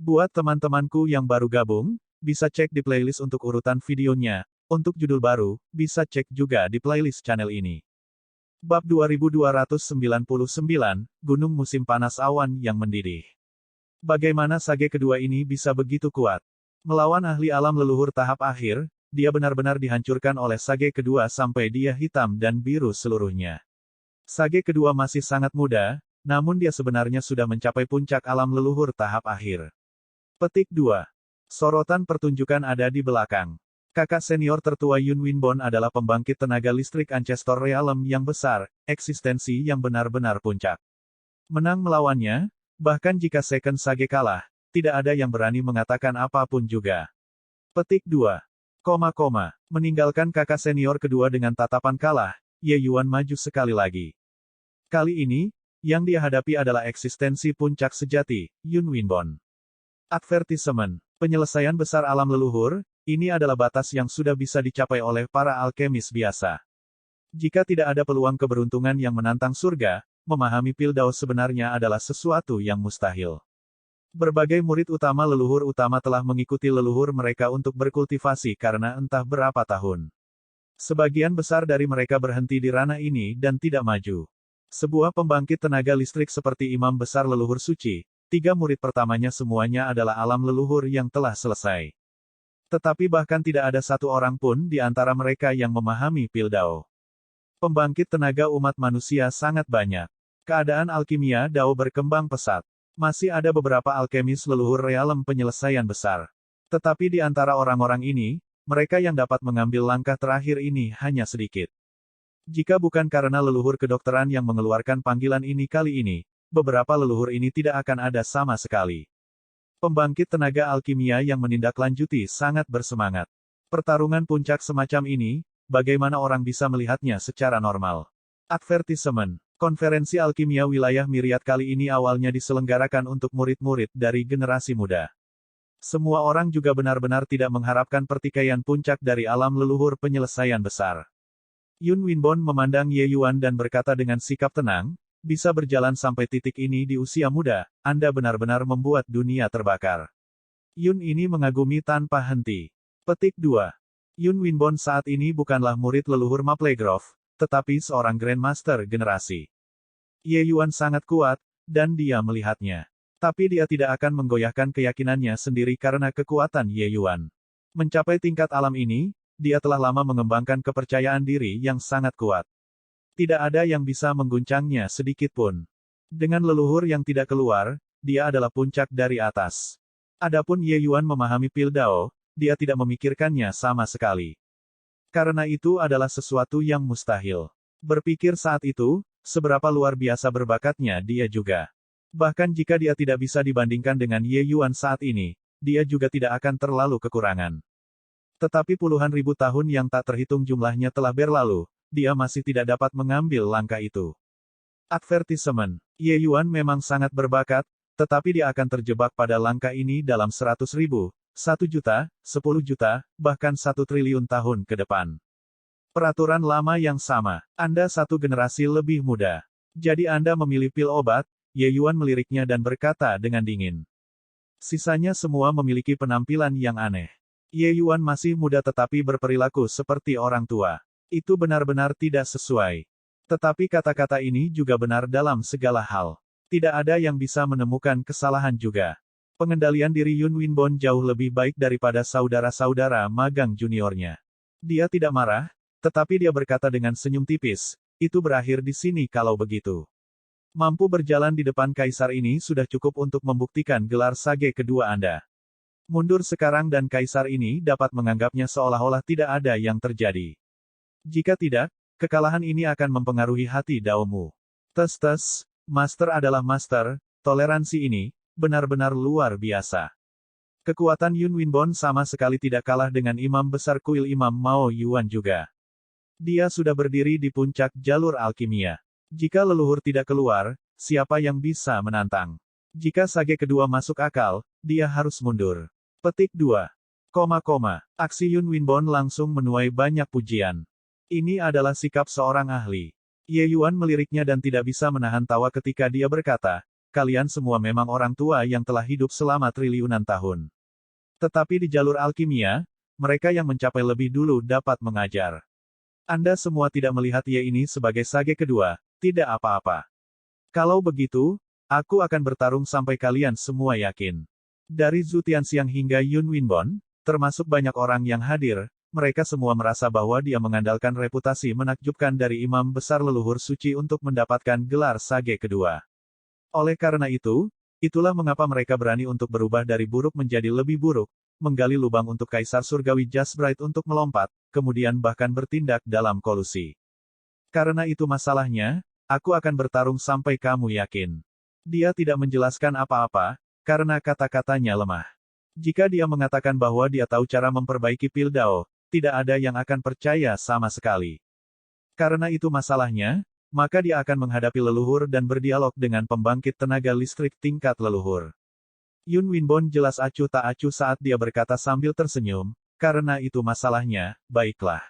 Buat teman-temanku yang baru gabung, bisa cek di playlist untuk urutan videonya. Untuk judul baru, bisa cek juga di playlist channel ini. Bab 2299, Gunung Musim Panas Awan yang Mendidih. Bagaimana sage kedua ini bisa begitu kuat? Melawan ahli alam leluhur tahap akhir, dia benar-benar dihancurkan oleh sage kedua sampai dia hitam dan biru seluruhnya. Sage kedua masih sangat muda, namun dia sebenarnya sudah mencapai puncak alam leluhur tahap akhir. Petik 2. Sorotan pertunjukan ada di belakang. Kakak senior tertua Yun Winbon adalah pembangkit tenaga listrik Ancestor Realm yang besar, eksistensi yang benar-benar puncak. Menang melawannya, bahkan jika Second Sage kalah, tidak ada yang berani mengatakan apapun juga. Petik 2. Meninggalkan kakak senior kedua dengan tatapan kalah, Ye Yuan maju sekali lagi. Kali ini, yang dia hadapi adalah eksistensi puncak sejati, Yun Winbon. Advertisement. Penyelesaian besar alam leluhur, ini adalah batas yang sudah bisa dicapai oleh para alkemis biasa. Jika tidak ada peluang keberuntungan yang menantang surga, memahami Piltdown sebenarnya adalah sesuatu yang mustahil. Berbagai murid utama leluhur utama telah mengikuti leluhur mereka untuk berkultivasi karena entah berapa tahun. Sebagian besar dari mereka berhenti di ranah ini dan tidak maju. Sebuah pembangkit tenaga listrik seperti imam besar leluhur suci, 3 murid pertamanya semuanya adalah alam leluhur yang telah selesai. Tetapi bahkan tidak ada satu orang pun di antara mereka yang memahami Piltdown. Pembangkit tenaga umat manusia sangat banyak. Keadaan alkimia Dao berkembang pesat. Masih ada beberapa alkemis leluhur realem penyelesaian besar. Tetapi di antara orang-orang ini, mereka yang dapat mengambil langkah terakhir ini hanya sedikit. Jika bukan karena leluhur kedokteran yang mengeluarkan panggilan ini kali ini, beberapa leluhur ini tidak akan ada sama sekali. Pembangkit tenaga alkimia yang menindaklanjuti sangat bersemangat. Pertarungan puncak semacam ini, bagaimana orang bisa melihatnya secara normal? Advertisement. Konferensi alkimia wilayah Myriad kali ini awalnya diselenggarakan untuk murid-murid dari generasi muda. Semua orang juga benar-benar tidak mengharapkan pertikaian puncak dari alam leluhur penyelesaian besar. Yun Winbon memandang Ye Yuan dan berkata dengan sikap tenang, bisa berjalan sampai titik ini di usia muda, Anda benar-benar membuat dunia terbakar. Yun ini mengagumi tanpa henti. Petik 2. Yun Winbon saat ini bukanlah murid leluhur Maplegrove, tetapi seorang Grandmaster generasi. Ye Yuan sangat kuat, dan dia melihatnya. Tapi dia tidak akan menggoyahkan keyakinannya sendiri karena kekuatan Ye Yuan. Mencapai tingkat alam ini, dia telah lama mengembangkan kepercayaan diri yang sangat kuat. Tidak ada yang bisa mengguncangnya sedikit pun. Dengan leluhur yang tidak keluar, dia adalah puncak dari atas. Adapun Ye Yuan memahami Piltdown, dia tidak memikirkannya sama sekali. Karena itu adalah sesuatu yang mustahil. Berpikir saat itu, seberapa luar biasa berbakatnya dia juga. Bahkan jika dia tidak bisa dibandingkan dengan Ye Yuan saat ini, dia juga tidak akan terlalu kekurangan. Tetapi puluhan ribu tahun yang tak terhitung jumlahnya telah berlalu, dia masih tidak dapat mengambil langkah itu. Advertisement. Ye Yuan memang sangat berbakat, tetapi dia akan terjebak pada langkah ini dalam 100.000, 1 juta, 10 juta, bahkan 1 triliun tahun ke depan. Peraturan lama yang sama. Anda satu generasi lebih muda. Jadi Anda memilih pil obat, Ye Yuan meliriknya dan berkata dengan dingin. Sisanya semua memiliki penampilan yang aneh. Ye Yuan masih muda tetapi berperilaku seperti orang tua. Itu benar-benar tidak sesuai. Tetapi kata-kata ini juga benar dalam segala hal. Tidak ada yang bisa menemukan kesalahan juga. Pengendalian diri Yun Winbon jauh lebih baik daripada saudara-saudara magang juniornya. Dia tidak marah, tetapi dia berkata dengan senyum tipis, itu berakhir di sini kalau begitu. Mampu berjalan di depan kaisar ini sudah cukup untuk membuktikan gelar sage kedua Anda. Mundur sekarang dan kaisar ini dapat menganggapnya seolah-olah tidak ada yang terjadi. Jika tidak, kekalahan ini akan mempengaruhi hati Daomu. Tes, master adalah master, toleransi ini, benar-benar luar biasa. Kekuatan Yun Winbon sama sekali tidak kalah dengan imam besar kuil Imam Mao Yuan juga. Dia sudah berdiri di puncak jalur alkimia. Jika leluhur tidak keluar, siapa yang bisa menantang? Jika sage kedua masuk akal, dia harus mundur. Petik 2. Aksi Yun Winbon langsung menuai banyak pujian. Ini adalah sikap seorang ahli. Ye Yuan meliriknya dan tidak bisa menahan tawa ketika dia berkata, kalian semua memang orang tua yang telah hidup selama triliunan tahun. Tetapi di jalur alkimia, mereka yang mencapai lebih dulu dapat mengajar. Anda semua tidak melihat Ye ini sebagai sage kedua, tidak apa-apa. Kalau begitu, aku akan bertarung sampai kalian semua yakin. Dari Zhu Tianxiang hingga Yun Winbon, termasuk banyak orang yang hadir, mereka semua merasa bahwa dia mengandalkan reputasi menakjubkan dari imam besar leluhur suci untuk mendapatkan gelar sage kedua. Oleh karena itu, itulah mengapa mereka berani untuk berubah dari buruk menjadi lebih buruk, menggali lubang untuk Kaisar Surgawi Jasbright untuk melompat, kemudian bahkan bertindak dalam kolusi. Karena itu masalahnya, aku akan bertarung sampai kamu yakin. Dia tidak menjelaskan apa-apa, karena kata-katanya lemah. Jika dia mengatakan bahwa dia tahu cara memperbaiki pil Dao, tidak ada yang akan percaya sama sekali. Karena itu masalahnya, maka dia akan menghadapi leluhur dan berdialog dengan pembangkit tenaga listrik tingkat leluhur. Yun Winbon jelas acuh tak acuh saat dia berkata sambil tersenyum, karena itu masalahnya, baiklah.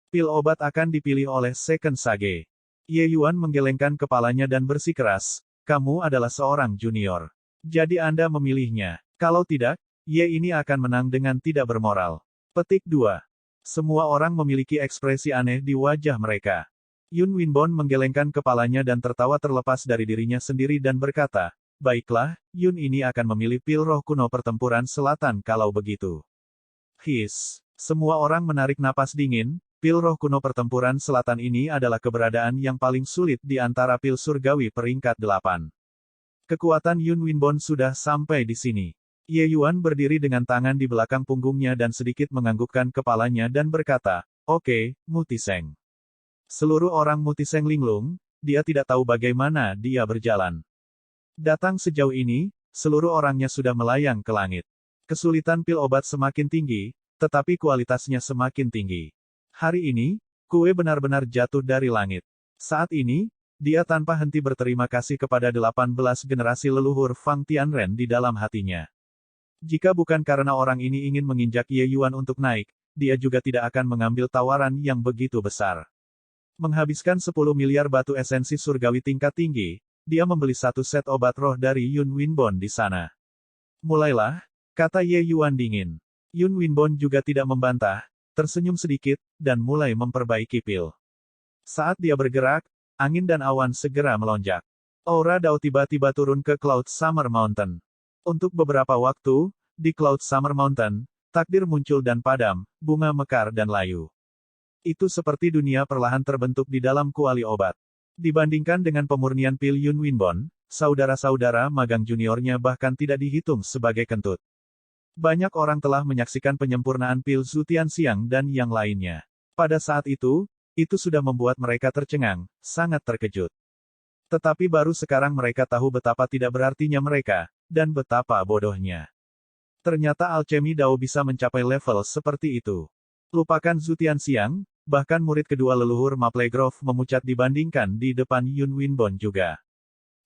Pil obat akan dipilih oleh Second Sage. Ye Yuan menggelengkan kepalanya dan bersikeras, kamu adalah seorang junior. Jadi Anda memilihnya. Kalau tidak, Ye ini akan menang dengan tidak bermoral. Petik 2. Semua orang memiliki ekspresi aneh di wajah mereka. Yun Winbon menggelengkan kepalanya dan tertawa terlepas dari dirinya sendiri dan berkata, baiklah, Yun ini akan memilih pil roh kuno pertempuran selatan kalau begitu. Semua orang menarik napas dingin, pil roh kuno pertempuran selatan ini adalah keberadaan yang paling sulit di antara pil surgawi peringkat 8. Kekuatan Yun Winbon sudah sampai di sini. Ye Yuan berdiri dengan tangan di belakang punggungnya dan sedikit menganggukkan kepalanya dan berkata, oke, Mutiseng. Seluruh orang Mutiseng linglung, dia tidak tahu bagaimana dia berjalan. Datang sejauh ini, seluruh orangnya sudah melayang ke langit. Kesulitan pil obat semakin tinggi, tetapi kualitasnya semakin tinggi. Hari ini, kue benar-benar jatuh dari langit. Saat ini, dia tanpa henti berterima kasih kepada 18 generasi leluhur Fang Tianren di dalam hatinya. Jika bukan karena orang ini ingin menginjak Ye Yuan untuk naik, dia juga tidak akan mengambil tawaran yang begitu besar. Menghabiskan 10 miliar batu esensi surgawi tingkat tinggi, dia membeli satu set obat roh dari Yun Winbon di sana. Mulailah, kata Ye Yuan dingin. Yun Winbon juga tidak membantah, tersenyum sedikit, dan mulai memperbaiki pil. Saat dia bergerak, angin dan awan segera melonjak. Aura Dao tiba-tiba turun ke Cloud Summer Mountain. Untuk beberapa waktu, di Cloud Summer Mountain, takdir muncul dan padam, bunga mekar dan layu. Itu seperti dunia perlahan terbentuk di dalam kuali obat. Dibandingkan dengan pemurnian pil Yun Winbon, saudara-saudara magang juniornya bahkan tidak dihitung sebagai kentut. Banyak orang telah menyaksikan penyempurnaan pil Zhu Tianxiang dan yang lainnya. Pada saat itu sudah membuat mereka tercengang, sangat terkejut. Tetapi baru sekarang mereka tahu betapa tidak berartinya mereka, dan betapa bodohnya. Ternyata alchemy Dao bisa mencapai level seperti itu. Lupakan Zhu Tianxiang, bahkan murid kedua leluhur Maple Grove memucat dibandingkan di depan Yun Winbon juga.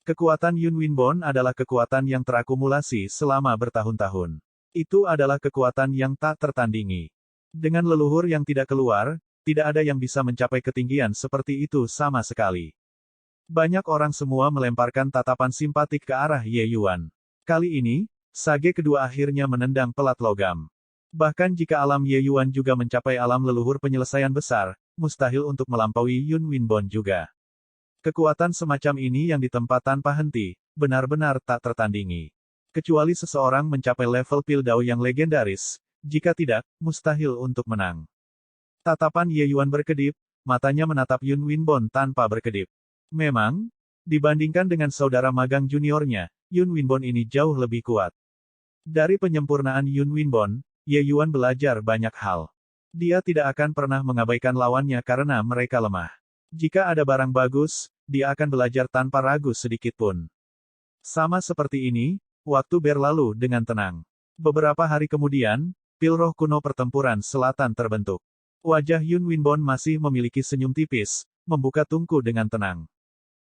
Kekuatan Yun Winbon adalah kekuatan yang terakumulasi selama bertahun-tahun. Itu adalah kekuatan yang tak tertandingi. Dengan leluhur yang tidak keluar, tidak ada yang bisa mencapai ketinggian seperti itu sama sekali. Banyak orang semua melemparkan tatapan simpatik ke arah Ye Yuan. Kali ini, sage kedua akhirnya menendang pelat logam. Bahkan jika alam Ye Yuan juga mencapai alam leluhur penyelesaian besar, mustahil untuk melampaui Yun Winbon juga. Kekuatan semacam ini yang ditempa tanpa henti, benar-benar tak tertandingi. Kecuali seseorang mencapai level pil Dao yang legendaris, jika tidak, mustahil untuk menang. Tatapan Ye Yuan berkedip, matanya menatap Yun Winbon tanpa berkedip. Memang, dibandingkan dengan saudara magang juniornya, Yun Winbon ini jauh lebih kuat. Dari penyempurnaan Yun Winbon, Ye Yuan belajar banyak hal. Dia tidak akan pernah mengabaikan lawannya karena mereka lemah. Jika ada barang bagus, dia akan belajar tanpa ragu sedikit pun. Sama seperti ini, waktu berlalu dengan tenang. Beberapa hari kemudian, pil roh kuno pertempuran selatan terbentuk. Wajah Yun Winbon masih memiliki senyum tipis, membuka tungku dengan tenang.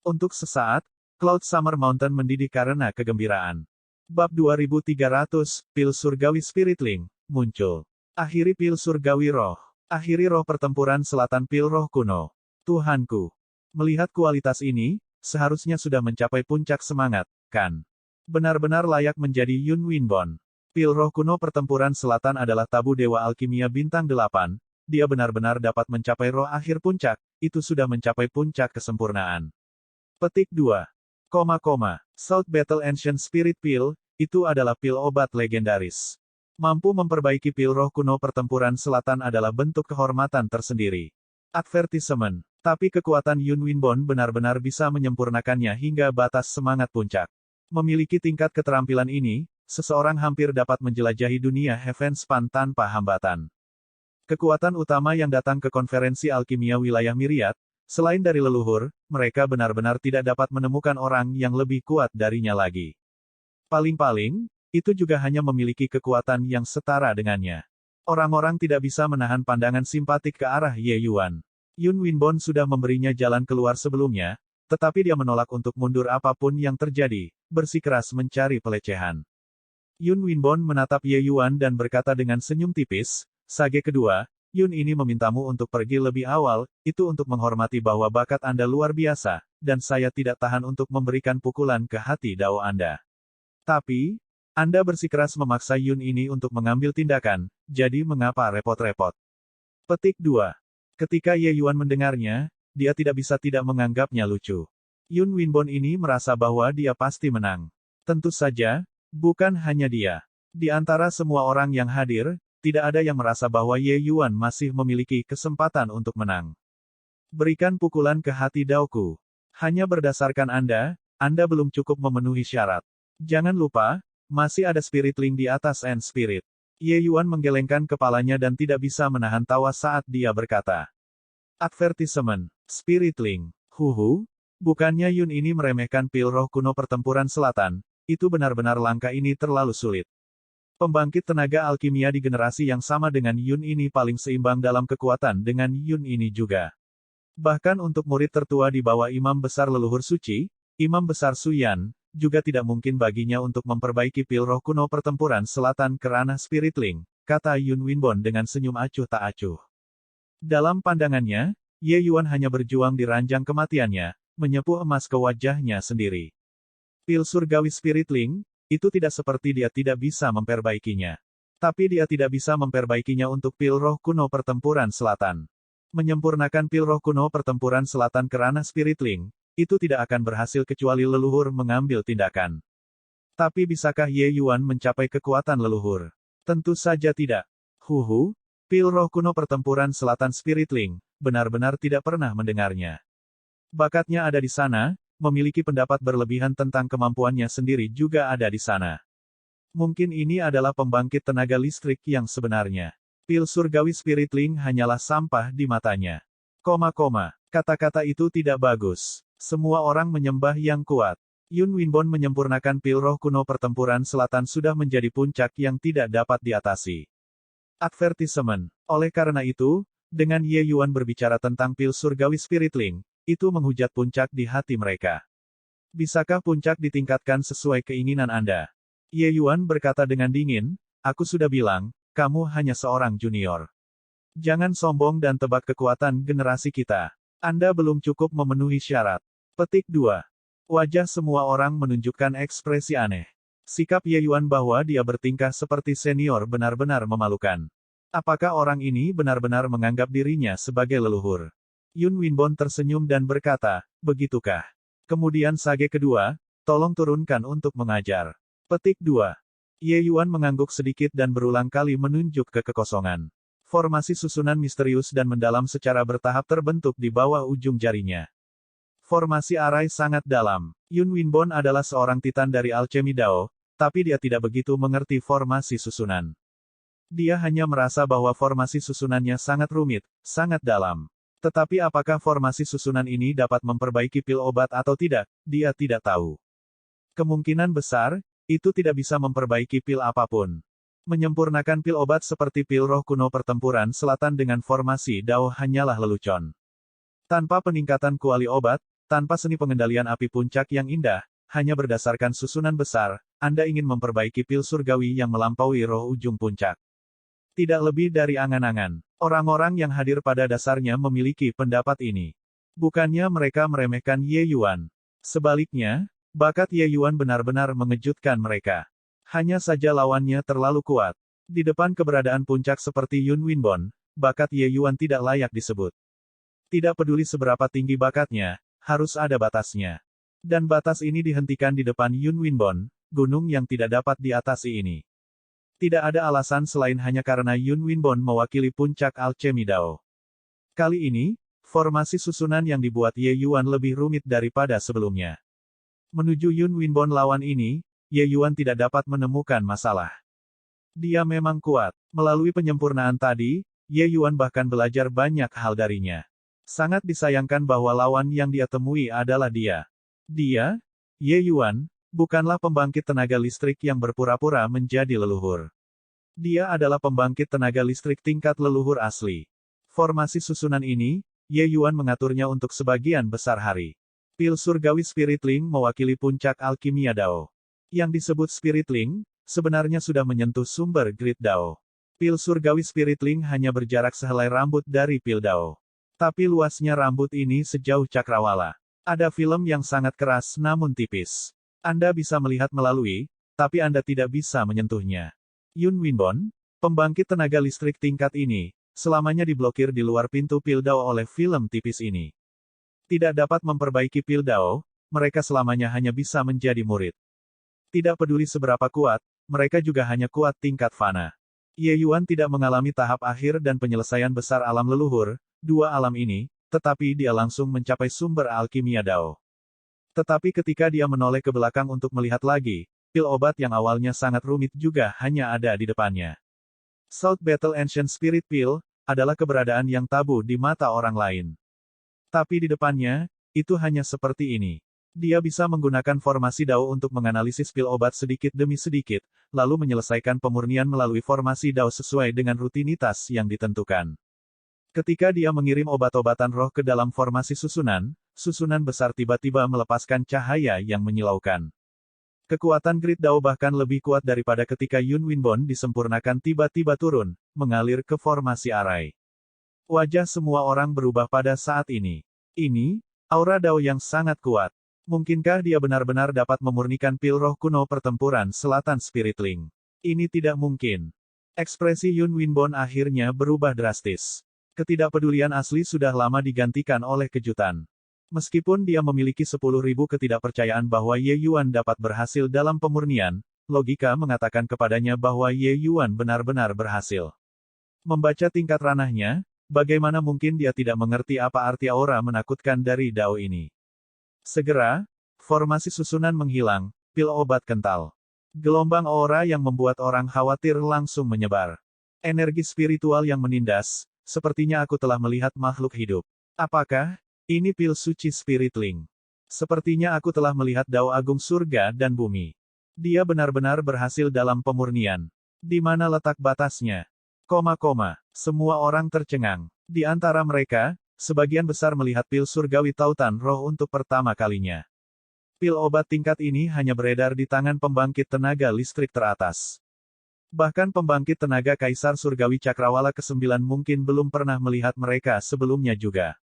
Untuk sesaat, Cloud Summer Mountain mendidih karena kegembiraan. Bab 2300, Pil Surgawi Spiritling, muncul. Akhiri pil surgawi roh. Akhiri roh pertempuran selatan pil roh kuno. Tuhanku. Melihat kualitas ini, seharusnya sudah mencapai puncak semangat, kan? Benar-benar layak menjadi Yun Winbon. Pil roh kuno pertempuran selatan adalah tabu dewa alkimia bintang 8, dia benar-benar dapat mencapai roh akhir puncak, itu sudah mencapai puncak kesempurnaan. Petik 2. Salt Battle Ancient Spirit Pill, itu adalah pil obat legendaris. Mampu memperbaiki pil roh kuno pertempuran selatan adalah bentuk kehormatan tersendiri. Advertisement. Tapi kekuatan Yun Winbon benar-benar bisa menyempurnakannya hingga batas semangat puncak. Memiliki tingkat keterampilan ini, seseorang hampir dapat menjelajahi dunia Heavenspan tanpa hambatan. Kekuatan utama yang datang ke konferensi alkimia wilayah Myriad, selain dari leluhur, mereka benar-benar tidak dapat menemukan orang yang lebih kuat darinya lagi. Paling-paling, itu juga hanya memiliki kekuatan yang setara dengannya. Orang-orang tidak bisa menahan pandangan simpatik ke arah Ye Yuan. Yun Winbon sudah memberinya jalan keluar sebelumnya, tetapi dia menolak untuk mundur apapun yang terjadi, bersikeras mencari pelecehan. Yun Winbon menatap Ye Yuan dan berkata dengan senyum tipis, "Sage kedua, Yun ini memintamu untuk pergi lebih awal, itu untuk menghormati bahwa bakat Anda luar biasa, dan saya tidak tahan untuk memberikan pukulan ke hati Dao Anda. Tapi, Anda bersikeras memaksa Yun ini untuk mengambil tindakan, jadi mengapa repot-repot?" Petik 2. Ketika Ye Yuan mendengarnya, dia tidak bisa tidak menganggapnya lucu. Yun Winbon ini merasa bahwa dia pasti menang. Tentu saja, bukan hanya dia. Di antara semua orang yang hadir, tidak ada yang merasa bahwa Ye Yuan masih memiliki kesempatan untuk menang. Berikan pukulan ke hati Daoku. Hanya berdasarkan Anda belum cukup memenuhi syarat. Jangan lupa, masih ada Spirit Link di atas End Spirit. Ye Yuan menggelengkan kepalanya dan tidak bisa menahan tawa saat dia berkata. Advertisement. Spirit Link. Bukannya Yun ini meremehkan pil roh kuno pertempuran selatan, itu benar-benar langkah ini terlalu sulit. Pembangkit tenaga alkimia di generasi yang sama dengan Yun ini paling seimbang dalam kekuatan dengan Yun ini juga. Bahkan untuk murid tertua di bawah Imam Besar Leluhur Suci, Imam Besar Suyan, juga tidak mungkin baginya untuk memperbaiki pil roh kuno pertempuran selatan ke ranah Spirit Link, kata Yun Winbon dengan senyum acuh tak acuh. Dalam pandangannya, Ye Yuan hanya berjuang di ranjang kematiannya, menyepuh emas ke wajahnya sendiri. Pil surgawi Spirit Link, itu tidak seperti dia tidak bisa memperbaikinya. Tapi dia tidak bisa memperbaikinya untuk pil roh kuno pertempuran selatan. Menyempurnakan pil roh kuno pertempuran selatan ke ranah Spirit Link, itu tidak akan berhasil kecuali leluhur mengambil tindakan. Tapi bisakah Ye Yuan mencapai kekuatan leluhur? Tentu saja tidak. Pil roh kuno pertempuran selatan Spirit Link, benar-benar tidak pernah mendengarnya. Bakatnya ada di sana, memiliki pendapat berlebihan tentang kemampuannya sendiri juga ada di sana. Mungkin ini adalah pembangkit tenaga listrik yang sebenarnya. Pil surgawi Spirit Link hanyalah sampah di matanya. Kata-kata itu tidak bagus. Semua orang menyembah yang kuat. Yun Winbon menyempurnakan pil roh kuno pertempuran selatan sudah menjadi puncak yang tidak dapat diatasi. Advertisement. Oleh karena itu, dengan Ye Yuan berbicara tentang pil surgawi Spirit Link, itu menghujat puncak di hati mereka. Bisakah puncak ditingkatkan sesuai keinginan Anda? Ye Yuan berkata dengan dingin, aku sudah bilang, kamu hanya seorang junior. Jangan sombong dan tebak kekuatan generasi kita. Anda belum cukup memenuhi syarat. Petik 2. Wajah semua orang menunjukkan ekspresi aneh. Sikap Ye Yuan bahwa dia bertingkah seperti senior benar-benar memalukan. Apakah orang ini benar-benar menganggap dirinya sebagai leluhur? Yun Winbon tersenyum dan berkata, begitukah? Kemudian Sage kedua, tolong turunkan untuk mengajar. Petik 2. Ye Yuan mengangguk sedikit dan berulang kali menunjuk ke kekosongan. Formasi susunan misterius dan mendalam secara bertahap terbentuk di bawah ujung jarinya. Formasi arai sangat dalam. Yun Winbon adalah seorang titan dari alchemy Dao, tapi dia tidak begitu mengerti formasi susunan. Dia hanya merasa bahwa formasi susunannya sangat rumit, sangat dalam. Tetapi apakah formasi susunan ini dapat memperbaiki pil obat atau tidak, dia tidak tahu. Kemungkinan besar, itu tidak bisa memperbaiki pil apapun. Menyempurnakan pil obat seperti pil roh kuno pertempuran selatan dengan formasi Dao hanyalah lelucon. Tanpa peningkatan kuali obat, tanpa seni pengendalian api puncak yang indah, hanya berdasarkan susunan besar, Anda ingin memperbaiki pil surgawi yang melampaui roh ujung puncak. Tidak lebih dari angan-angan. Orang-orang yang hadir pada dasarnya memiliki pendapat ini. Bukannya mereka meremehkan Ye Yuan. Sebaliknya, bakat Ye Yuan benar-benar mengejutkan mereka. Hanya saja lawannya terlalu kuat. Di depan keberadaan puncak seperti Yun Winbon, bakat Ye Yuan tidak layak disebut. Tidak peduli seberapa tinggi bakatnya, harus ada batasnya. Dan batas ini dihentikan di depan Yun Winbon, gunung yang tidak dapat diatasi ini. Tidak ada alasan selain hanya karena Yun Winbon mewakili puncak alchemy Dao. Kali ini, formasi susunan yang dibuat Ye Yuan lebih rumit daripada sebelumnya. Menuju Yun Winbon lawan ini, Ye Yuan tidak dapat menemukan masalah. Dia memang kuat. Melalui penyempurnaan tadi, Ye Yuan bahkan belajar banyak hal darinya. Sangat disayangkan bahwa lawan yang dia temui adalah dia. Dia, Ye Yuan, bukanlah pembangkit tenaga listrik yang berpura-pura menjadi leluhur. Dia adalah pembangkit tenaga listrik tingkat leluhur asli. Formasi susunan ini, Ye Yuan mengaturnya untuk sebagian besar hari. Pil surgawi Spiritling mewakili puncak alkimia Dao. Yang disebut Spiritling, sebenarnya sudah menyentuh sumber Grid Dao. Pil surgawi Spiritling hanya berjarak sehelai rambut dari pil Dao. Tapi luasnya rambut ini sejauh cakrawala. Ada film yang sangat keras namun tipis. Anda bisa melihat melalui, tapi Anda tidak bisa menyentuhnya. Yun Winbon, pembangkit tenaga listrik tingkat ini, selamanya diblokir di luar pintu pil Dao oleh film tipis ini. Tidak dapat memperbaiki pil Dao, mereka selamanya hanya bisa menjadi murid. Tidak peduli seberapa kuat, mereka juga hanya kuat tingkat fana. Ye Yuan tidak mengalami tahap akhir dan penyelesaian besar alam leluhur, dua alam ini, tetapi dia langsung mencapai sumber alkimia Dao. Tetapi ketika dia menoleh ke belakang untuk melihat lagi, pil obat yang awalnya sangat rumit juga hanya ada di depannya. South Battle Ancient Spirit Pill adalah keberadaan yang tabu di mata orang lain. Tapi di depannya, itu hanya seperti ini. Dia bisa menggunakan formasi Dao untuk menganalisis pil obat sedikit demi sedikit, lalu menyelesaikan pemurnian melalui formasi Dao sesuai dengan rutinitas yang ditentukan. Ketika dia mengirim obat-obatan roh ke dalam formasi susunan, susunan besar tiba-tiba melepaskan cahaya yang menyilaukan. Kekuatan Grid Dao bahkan lebih kuat daripada ketika Yun Winbon disempurnakan tiba-tiba turun, mengalir ke formasi arai. Wajah semua orang berubah pada saat ini. Ini, aura Dao yang sangat kuat. Mungkinkah dia benar-benar dapat memurnikan pil roh kuno pertempuran selatan Spiritling? Ini tidak mungkin. Ekspresi Yun Winbon akhirnya berubah drastis. Ketidakpedulian asli sudah lama digantikan oleh kejutan. Meskipun dia memiliki 10.000 ketidakpercayaan bahwa Ye Yuan dapat berhasil dalam pemurnian, logika mengatakan kepadanya bahwa Ye Yuan benar-benar berhasil. Membaca tingkat ranahnya, bagaimana mungkin dia tidak mengerti apa arti aura menakutkan dari Dao ini. Segera, formasi susunan menghilang, pil obat kental. Gelombang aura yang membuat orang khawatir langsung menyebar. Energi spiritual yang menindas, sepertinya aku telah melihat makhluk hidup. Apakah ini pil suci Spiritling? Sepertinya aku telah melihat Dao Agung surga dan bumi. Dia benar-benar berhasil dalam pemurnian. Di mana letak batasnya? Semua orang tercengang. Di antara mereka, sebagian besar melihat pil surgawi tautan roh untuk pertama kalinya. Pil obat tingkat ini hanya beredar di tangan pembangkit tenaga listrik teratas. Bahkan pembangkit tenaga Kaisar Surgawi Cakrawala ke-9 mungkin belum pernah melihat mereka sebelumnya juga.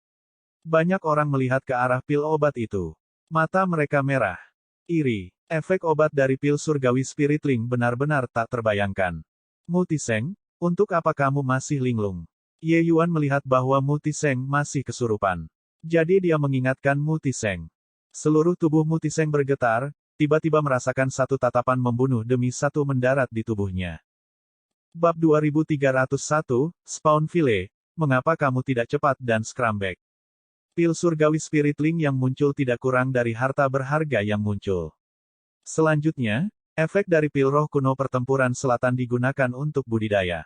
Banyak orang melihat ke arah pil obat itu. Mata mereka merah. Iri. Efek obat dari pil surgawi Spiritling benar-benar tak terbayangkan. Mutiseng, untuk apa kamu masih linglung? Ye Yuan melihat bahwa Mutiseng masih kesurupan. Jadi dia mengingatkan Mutiseng. Seluruh tubuh Mutiseng bergetar, tiba-tiba merasakan satu tatapan membunuh demi satu mendarat di tubuhnya. Bab 2301, Spawn File, mengapa kamu tidak cepat dan scrum back? Pil surgawi Spiritling yang muncul tidak kurang dari harta berharga yang muncul. Selanjutnya, efek dari pil roh kuno pertempuran selatan digunakan untuk budidaya.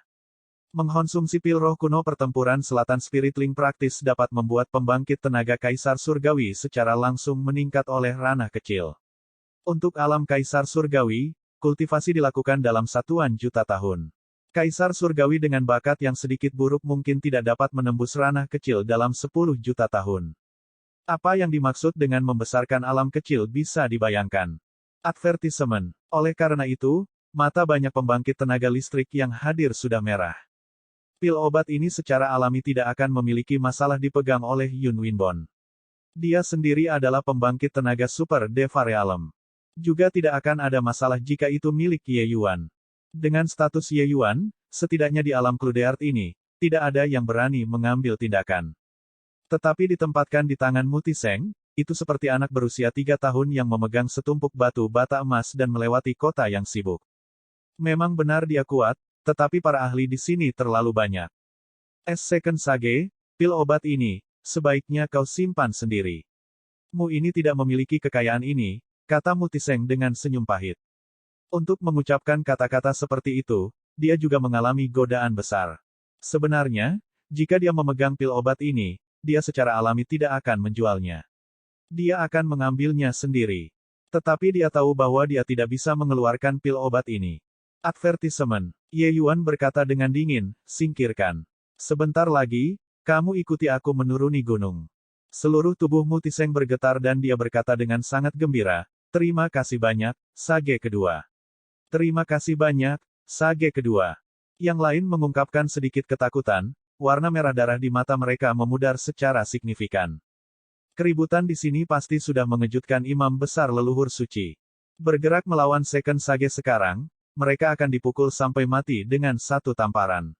Mengkonsumsi pil roh kuno pertempuran selatan Spiritling praktis dapat membuat pembangkit tenaga Kaisar Surgawi secara langsung meningkat oleh ranah kecil. Untuk alam Kaisar Surgawi, kultivasi dilakukan dalam satuan juta tahun. Kaisar Surgawi dengan bakat yang sedikit buruk mungkin tidak dapat menembus ranah kecil dalam 10 juta tahun. Apa yang dimaksud dengan membesarkan alam kecil bisa dibayangkan. Advertisement. Oleh karena itu, mata banyak pembangkit tenaga listrik yang hadir sudah merah. Pil obat ini secara alami tidak akan memiliki masalah dipegang oleh Yun Winbon. Dia sendiri adalah pembangkit tenaga super Deva Realm. Juga tidak akan ada masalah jika itu milik Ye Yuan. Dengan status Ye Yuan, setidaknya di alam Cluedeart ini, tidak ada yang berani mengambil tindakan. Tetapi ditempatkan di tangan Mutiseng, itu seperti anak berusia 3 tahun yang memegang setumpuk batu bata emas dan melewati kota yang sibuk. Memang benar dia kuat, tetapi para ahli di sini terlalu banyak. Second Sage, pil obat ini, sebaiknya kau simpan sendiri. Mu ini tidak memiliki kekayaan ini, kata Mutiseng dengan senyum pahit. Untuk mengucapkan kata-kata seperti itu, dia juga mengalami godaan besar. Sebenarnya, jika dia memegang pil obat ini, dia secara alami tidak akan menjualnya. Dia akan mengambilnya sendiri. Tetapi dia tahu bahwa dia tidak bisa mengeluarkan pil obat ini. Advertisement. Ye Yuan berkata dengan dingin, singkirkan. Sebentar lagi, kamu ikuti aku menuruni gunung. Seluruh tubuh Mutiseng bergetar dan dia berkata dengan sangat gembira, terima kasih banyak, Sage kedua. Terima kasih banyak, Sage kedua. Yang lain mengungkapkan sedikit ketakutan, warna merah darah di mata mereka memudar secara signifikan. Keributan di sini pasti sudah mengejutkan imam besar leluhur suci. Bergerak melawan Second Sage sekarang, mereka akan dipukul sampai mati dengan satu tamparan.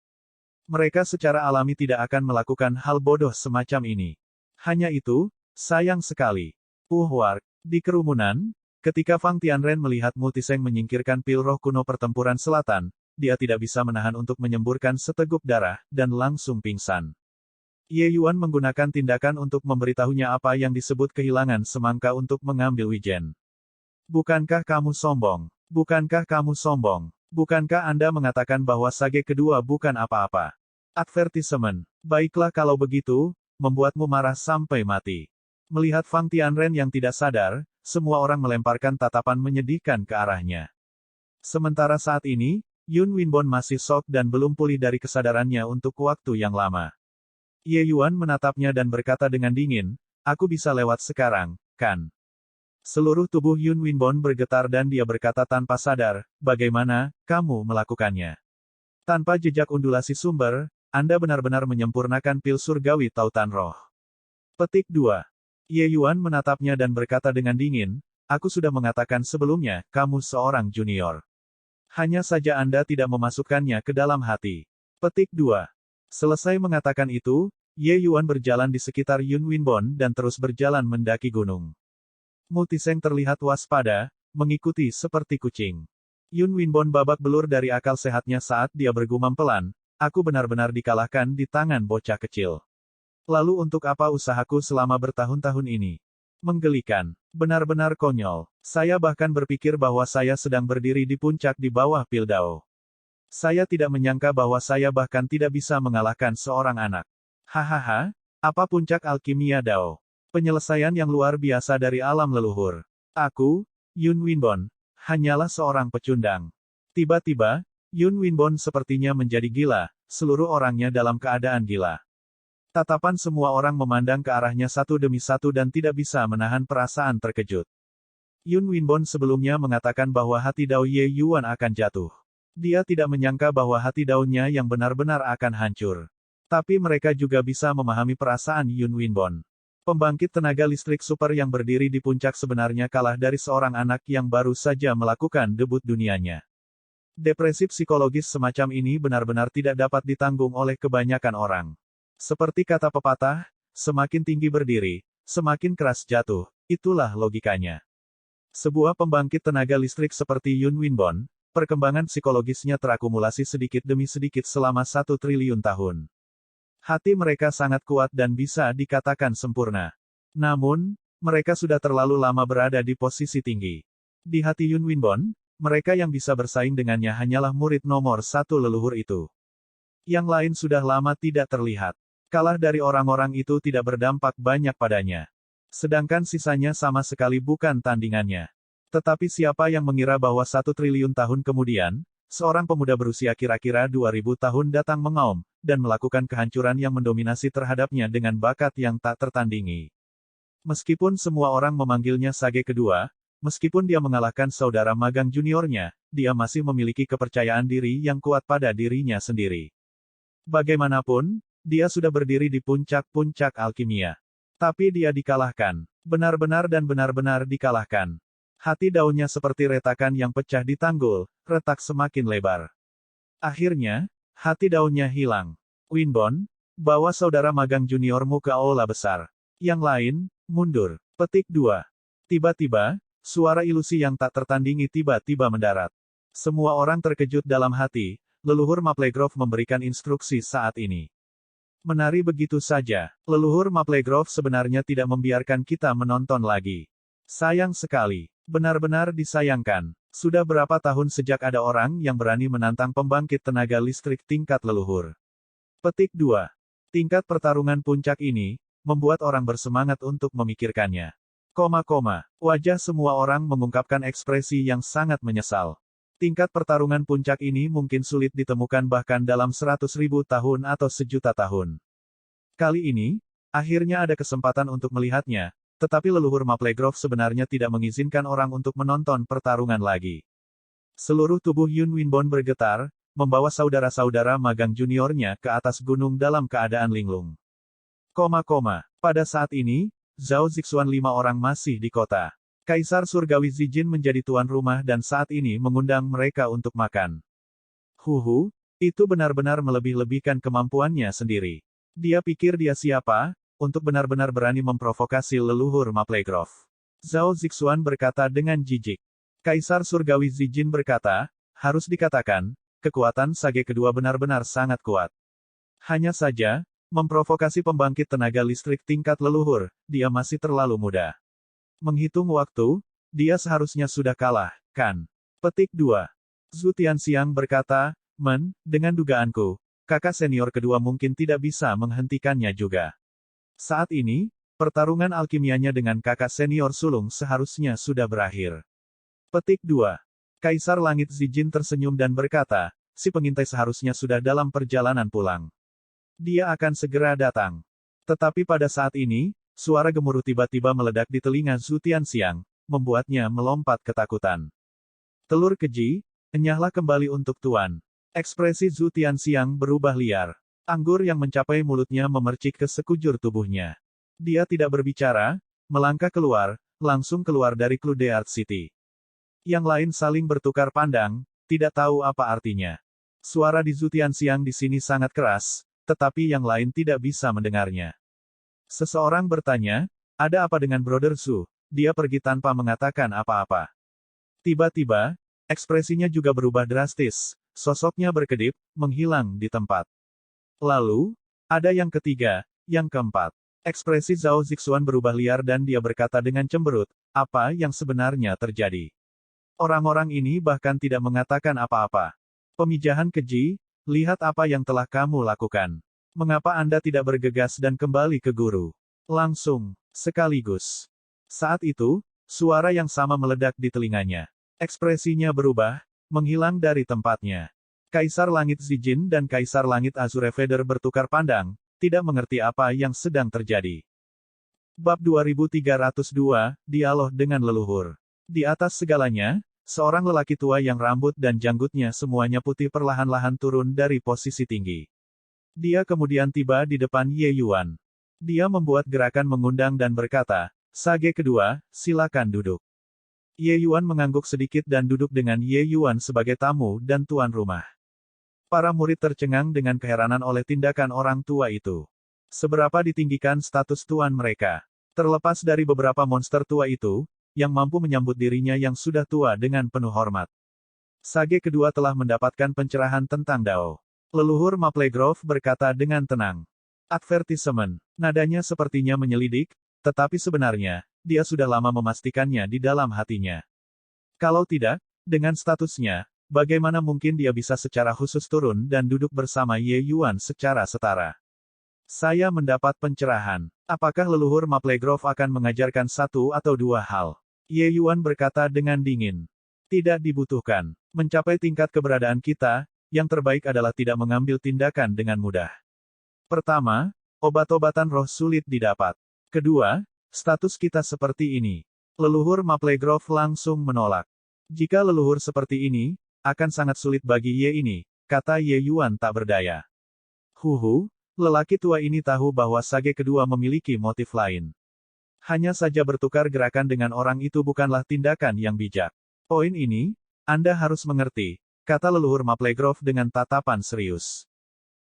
Mereka secara alami tidak akan melakukan hal bodoh semacam ini. Hanya itu, sayang sekali. War. Di kerumunan, ketika Fang Tianren melihat Mutiseng menyingkirkan pil roh kuno pertempuran selatan, dia tidak bisa menahan untuk menyemburkan seteguk darah, dan langsung pingsan. Ye Yuan menggunakan tindakan untuk memberitahunya apa yang disebut kehilangan semangka untuk mengambil wijen. Bukankah kamu sombong? Bukankah kamu sombong? Bukankah Anda mengatakan bahwa Sage kedua bukan apa-apa? Advertisement. Baiklah kalau begitu, membuatmu marah sampai mati. Melihat Fang Tianren yang tidak sadar, semua orang melemparkan tatapan menyedihkan ke arahnya. Sementara saat ini, Yun Winbon masih shock dan belum pulih dari kesadarannya untuk waktu yang lama. Ye Yuan menatapnya dan berkata dengan dingin, aku bisa lewat sekarang, kan? Seluruh tubuh Yun Winbon bergetar dan dia berkata tanpa sadar, bagaimana, kamu melakukannya? Tanpa jejak undulasi sumber, Anda benar-benar menyempurnakan pil surgawi tautan roh. Petik 2. Ye Yuan menatapnya dan berkata dengan dingin, aku sudah mengatakan sebelumnya, kamu seorang junior. Hanya saja Anda tidak memasukkannya ke dalam hati. Petik 2. Selesai mengatakan itu, Ye Yuan berjalan di sekitar Yun Winbon dan terus berjalan mendaki gunung. Mutiseng terlihat waspada, mengikuti seperti kucing. Yun Winbon babak belur dari akal sehatnya saat dia bergumam pelan, aku benar-benar dikalahkan di tangan bocah kecil. Lalu untuk apa usahaku selama bertahun-tahun ini? Menggelikan. Benar-benar konyol. Saya bahkan berpikir bahwa saya sedang berdiri di puncak di bawah pil Dao. Saya tidak menyangka bahwa saya bahkan tidak bisa mengalahkan seorang anak. Hahaha, apa puncak alkimia Dao? Penyelesaian yang luar biasa dari alam leluhur. Aku, Yun Winbon, hanyalah seorang pecundang. Tiba-tiba, Yun Winbon sepertinya menjadi gila, seluruh orangnya dalam keadaan gila. Tatapan semua orang memandang ke arahnya satu demi satu dan tidak bisa menahan perasaan terkejut. Yun Winbon sebelumnya mengatakan bahwa hati Dao Ye Yuan akan jatuh. Dia tidak menyangka bahwa hati daunnya yang benar-benar akan hancur. Tapi mereka juga bisa memahami perasaan Yun Winbon. Pembangkit tenaga listrik super yang berdiri di puncak sebenarnya kalah dari seorang anak yang baru saja melakukan debut dunianya. Depresi psikologis semacam ini benar-benar tidak dapat ditanggung oleh kebanyakan orang. Seperti kata pepatah, semakin tinggi berdiri, semakin keras jatuh, itulah logikanya. Sebuah pembangkit tenaga listrik seperti Yun Winbon, perkembangan psikologisnya terakumulasi sedikit demi sedikit selama 1 triliun tahun. Hati mereka sangat kuat dan bisa dikatakan sempurna. Namun, mereka sudah terlalu lama berada di posisi tinggi. Di hati Yun Winbon, mereka yang bisa bersaing dengannya hanyalah murid nomor 1 leluhur itu. Yang lain sudah lama tidak terlihat. Kalah dari orang-orang itu tidak berdampak banyak padanya. Sedangkan sisanya sama sekali bukan tandingannya. Tetapi siapa yang mengira bahwa 1 triliun tahun kemudian, seorang pemuda berusia kira-kira 2000 tahun datang mengaum, dan melakukan kehancuran yang mendominasi terhadapnya dengan bakat yang tak tertandingi. Meskipun semua orang memanggilnya Sage kedua, meskipun dia mengalahkan saudara magang juniornya, dia masih memiliki kepercayaan diri yang kuat pada dirinya sendiri. Bagaimanapun, dia sudah berdiri di puncak-puncak alkimia. Tapi dia dikalahkan. Benar-benar dan benar-benar dikalahkan. Hati daunnya seperti retakan yang pecah di tanggul, retak semakin lebar. Akhirnya, hati daunnya hilang. Winbon, bawa saudara magang juniormu ke aula besar. Yang lain, mundur. Petik 2. Tiba-tiba, suara ilusi yang tak tertandingi tiba-tiba mendarat. Semua orang terkejut dalam hati, leluhur Maplegrove memberikan instruksi saat ini. Menari begitu saja, leluhur Maplegrove sebenarnya tidak membiarkan kita menonton lagi. Sayang sekali, benar-benar disayangkan. Sudah berapa tahun sejak ada orang yang berani menantang pembangkit tenaga listrik tingkat leluhur. Petik 2. Tingkat pertarungan puncak ini, membuat orang bersemangat untuk memikirkannya. Wajah semua orang mengungkapkan ekspresi yang sangat menyesal. Tingkat pertarungan puncak ini mungkin sulit ditemukan bahkan dalam 100.000 tahun atau sejuta tahun. Kali ini, akhirnya ada kesempatan untuk melihatnya, tetapi leluhur Maplegrove sebenarnya tidak mengizinkan orang untuk menonton pertarungan lagi. Seluruh tubuh Yun Winbon bergetar, membawa saudara-saudara magang juniornya ke atas gunung dalam keadaan linglung. Pada saat ini, Zhao Zixuan 5 orang masih di kota. Kaisar Surgawi Zijin menjadi tuan rumah dan saat ini mengundang mereka untuk makan. Itu benar-benar melebih-lebihkan kemampuannya sendiri. Dia pikir dia siapa, untuk benar-benar berani memprovokasi leluhur Maplegrove. Zhao Zixuan berkata dengan jijik. Kaisar Surgawi Zijin berkata, harus dikatakan, kekuatan Sage kedua benar-benar sangat kuat. Hanya saja, memprovokasi pembangkit tenaga listrik tingkat leluhur, dia masih terlalu muda. Menghitung waktu, dia seharusnya sudah kalah, kan? Petik 2. Zhu Tianxiang berkata, dengan dugaanku, kakak senior kedua mungkin tidak bisa menghentikannya juga. Saat ini, pertarungan alkimianya dengan kakak senior sulung seharusnya sudah berakhir. Petik 2. Kaisar Langit Zijin tersenyum dan berkata, si pengintai seharusnya sudah dalam perjalanan pulang. Dia akan segera datang. Tetapi pada saat ini, suara gemuruh tiba-tiba meledak di telinga Zhu Tianxiang, membuatnya melompat ketakutan. Telur keji, enyahlah kembali untuk tuan. Ekspresi Zhu Tianxiang berubah liar. Anggur yang mencapai mulutnya memercik ke sekujur tubuhnya. Dia tidak berbicara, melangkah keluar, langsung keluar dari Cludeart City. Yang lain saling bertukar pandang, tidak tahu apa artinya. Suara di Zhu Tianxiang di sini sangat keras, tetapi yang lain tidak bisa mendengarnya. Seseorang bertanya, ada apa dengan Brother Zhu? Dia pergi tanpa mengatakan apa-apa. Tiba-tiba, ekspresinya juga berubah drastis, sosoknya berkedip, menghilang di tempat. Lalu, ada yang ketiga, yang keempat. Ekspresi Zhao Zixuan berubah liar dan dia berkata dengan cemberut, apa yang sebenarnya terjadi? Orang-orang ini bahkan tidak mengatakan apa-apa. Pemijahan keji, lihat apa yang telah kamu lakukan. Mengapa Anda tidak bergegas dan kembali ke guru? Langsung, sekaligus. Saat itu, suara yang sama meledak di telinganya. Ekspresinya berubah, menghilang dari tempatnya. Kaisar Langit Zijin dan Kaisar Langit Azure Feather bertukar pandang, tidak mengerti apa yang sedang terjadi. Bab 2302, Dialog dengan Leluhur. Di atas segalanya, seorang lelaki tua yang rambut dan janggutnya semuanya putih perlahan-lahan turun dari posisi tinggi. Dia kemudian tiba di depan Ye Yuan. Dia membuat gerakan mengundang dan berkata, Sage kedua, silakan duduk. Ye Yuan mengangguk sedikit dan duduk dengan Ye Yuan sebagai tamu dan tuan rumah. Para murid tercengang dengan keheranan oleh tindakan orang tua itu. Seberapa ditinggikan status tuan mereka. Terlepas dari beberapa monster tua itu, yang mampu menyambut dirinya yang sudah tua dengan penuh hormat. Sage kedua telah mendapatkan pencerahan tentang Dao. Leluhur Maplegrove berkata dengan tenang. Advertisement. Nadanya sepertinya menyelidik, tetapi sebenarnya, dia sudah lama memastikannya di dalam hatinya. Kalau tidak, dengan statusnya, bagaimana mungkin dia bisa secara khusus turun dan duduk bersama Ye Yuan secara setara? Saya mendapat pencerahan. Apakah leluhur Maplegrove akan mengajarkan satu atau dua hal? Ye Yuan berkata dengan dingin. Tidak dibutuhkan. Mencapai tingkat keberadaan kita, yang terbaik adalah tidak mengambil tindakan dengan mudah. Pertama, obat-obatan roh sulit didapat. Kedua, status kita seperti ini. Leluhur Maplegrove langsung menolak. Jika leluhur seperti ini, akan sangat sulit bagi Ye ini, kata Ye Yuan tak berdaya. Lelaki tua ini tahu bahwa Sage kedua memiliki motif lain. Hanya saja bertukar gerakan dengan orang itu bukanlah tindakan yang bijak. Poin ini, Anda harus mengerti, kata leluhur Maplegrove dengan tatapan serius.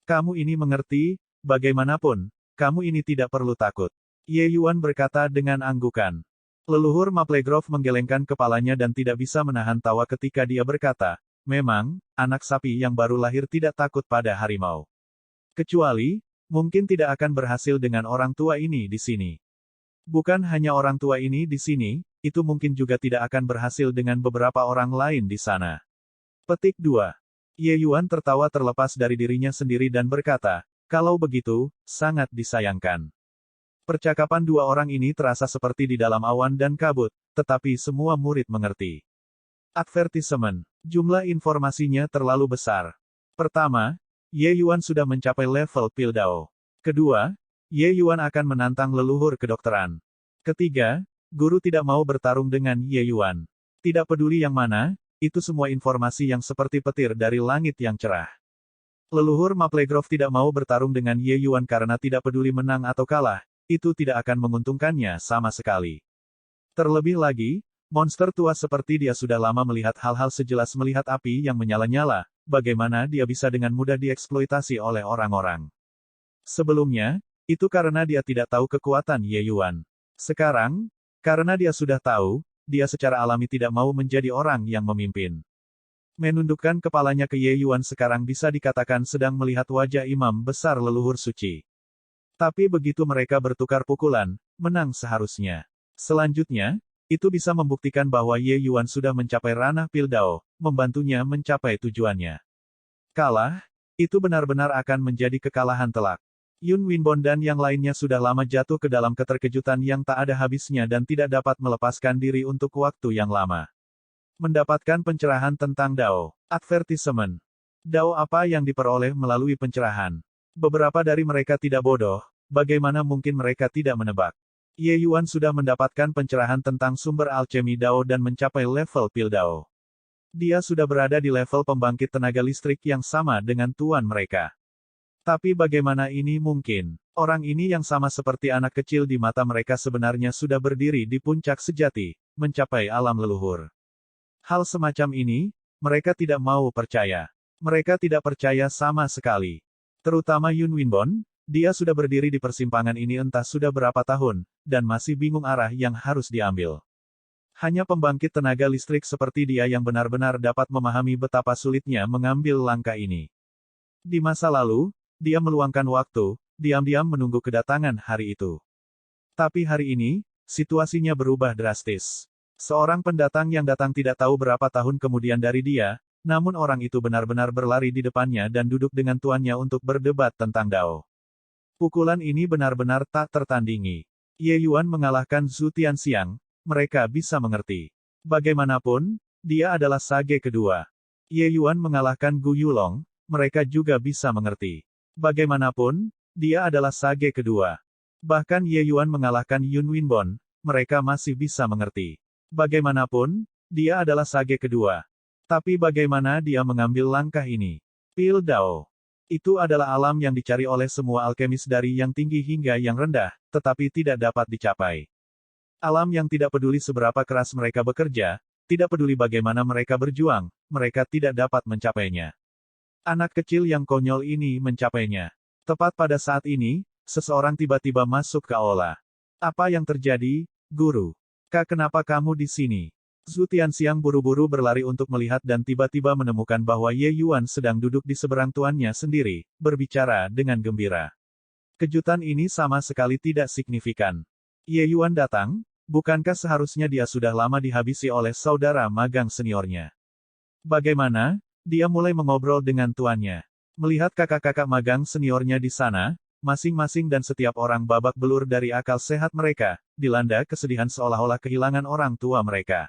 Kamu ini mengerti, bagaimanapun, kamu ini tidak perlu takut. Ye Yuan berkata dengan anggukan. Leluhur Maplegrove menggelengkan kepalanya dan tidak bisa menahan tawa ketika dia berkata, memang, anak sapi yang baru lahir tidak takut pada harimau. Kecuali, mungkin tidak akan berhasil dengan orang tua ini di sini. Bukan hanya orang tua ini di sini, itu mungkin juga tidak akan berhasil dengan beberapa orang lain di sana. Petik 2. Ye Yuan tertawa terlepas dari dirinya sendiri dan berkata, kalau begitu, sangat disayangkan. Percakapan dua orang ini terasa seperti di dalam awan dan kabut, tetapi semua murid mengerti. Advertisement. Jumlah informasinya terlalu besar. Pertama, Ye Yuan sudah mencapai level Pildao. Kedua, Ye Yuan akan menantang leluhur kedokteran. Ketiga, guru tidak mau bertarung dengan Ye Yuan. Tidak peduli yang mana, itu semua informasi yang seperti petir dari langit yang cerah. Leluhur Maplegrove tidak mau bertarung dengan Ye Yuan karena tidak peduli menang atau kalah. Itu tidak akan menguntungkannya sama sekali. Terlebih lagi, monster tua seperti dia sudah lama melihat hal-hal sejelas melihat api yang menyala-nyala, bagaimana dia bisa dengan mudah dieksploitasi oleh orang-orang. Sebelumnya, itu karena dia tidak tahu kekuatan Ye Yuan. Sekarang, karena dia sudah tahu, dia secara alami tidak mau menjadi orang yang memimpin. Menundukkan kepalanya ke Ye Yuan sekarang bisa dikatakan sedang melihat wajah imam besar leluhur suci. Tapi begitu mereka bertukar pukulan, menang seharusnya. Selanjutnya, itu bisa membuktikan bahwa Ye Yuan sudah mencapai ranah Pildao, membantunya mencapai tujuannya. Kalah, itu benar-benar akan menjadi kekalahan telak. Yun Winbon dan yang lainnya sudah lama jatuh ke dalam keterkejutan yang tak ada habisnya dan tidak dapat melepaskan diri untuk waktu yang lama. Mendapatkan pencerahan tentang Dao. Advertisement. Dao apa yang diperoleh melalui pencerahan? Beberapa dari mereka tidak bodoh, bagaimana mungkin mereka tidak menebak? Ye Yuan sudah mendapatkan pencerahan tentang sumber alchemy Dao dan mencapai level Pildao. Dia sudah berada di level pembangkit tenaga listrik yang sama dengan tuan mereka. Tapi bagaimana ini mungkin? Orang ini yang sama seperti anak kecil di mata mereka sebenarnya sudah berdiri di puncak sejati, mencapai alam leluhur. Hal semacam ini, mereka tidak mau percaya. Mereka tidak percaya sama sekali. Terutama Yun Winbon, dia sudah berdiri di persimpangan ini entah sudah berapa tahun, dan masih bingung arah yang harus diambil. Hanya pembangkit tenaga listrik seperti dia yang benar-benar dapat memahami betapa sulitnya mengambil langkah ini. Di masa lalu, dia meluangkan waktu, diam-diam menunggu kedatangan hari itu. Tapi hari ini, situasinya berubah drastis. Seorang pendatang yang datang tidak tahu berapa tahun kemudian dari dia, namun orang itu benar-benar berlari di depannya dan duduk dengan tuannya untuk berdebat tentang Dao. Pukulan ini benar-benar tak tertandingi. Ye Yuan mengalahkan Zhu Tianxiang, mereka bisa mengerti. Bagaimanapun, dia adalah Sage kedua. Ye Yuan mengalahkan Gu Yulong, mereka juga bisa mengerti. Bagaimanapun, dia adalah Sage kedua. Bahkan Ye Yuan mengalahkan Yun Winbon, mereka masih bisa mengerti. Bagaimanapun, dia adalah Sage kedua. Tapi bagaimana dia mengambil langkah ini? Pildao. Itu adalah alam yang dicari oleh semua alkemis dari yang tinggi hingga yang rendah, tetapi tidak dapat dicapai. Alam yang tidak peduli seberapa keras mereka bekerja, tidak peduli bagaimana mereka berjuang, mereka tidak dapat mencapainya. Anak kecil yang konyol ini mencapainya. Tepat pada saat ini, seseorang tiba-tiba masuk ke aula. Apa yang terjadi, guru? Kenapa kamu di sini? Zhu Tianxiang buru-buru berlari untuk melihat dan tiba-tiba menemukan bahwa Ye Yuan sedang duduk di seberang tuannya sendiri, berbicara dengan gembira. Kejutan ini sama sekali tidak signifikan. Ye Yuan datang, bukankah seharusnya dia sudah lama dihabisi oleh saudara magang seniornya? Bagaimana? Dia mulai mengobrol dengan tuannya. Melihat kakak-kakak magang seniornya di sana, masing-masing dan setiap orang babak belur dari akal sehat mereka, dilanda kesedihan seolah-olah kehilangan orang tua mereka.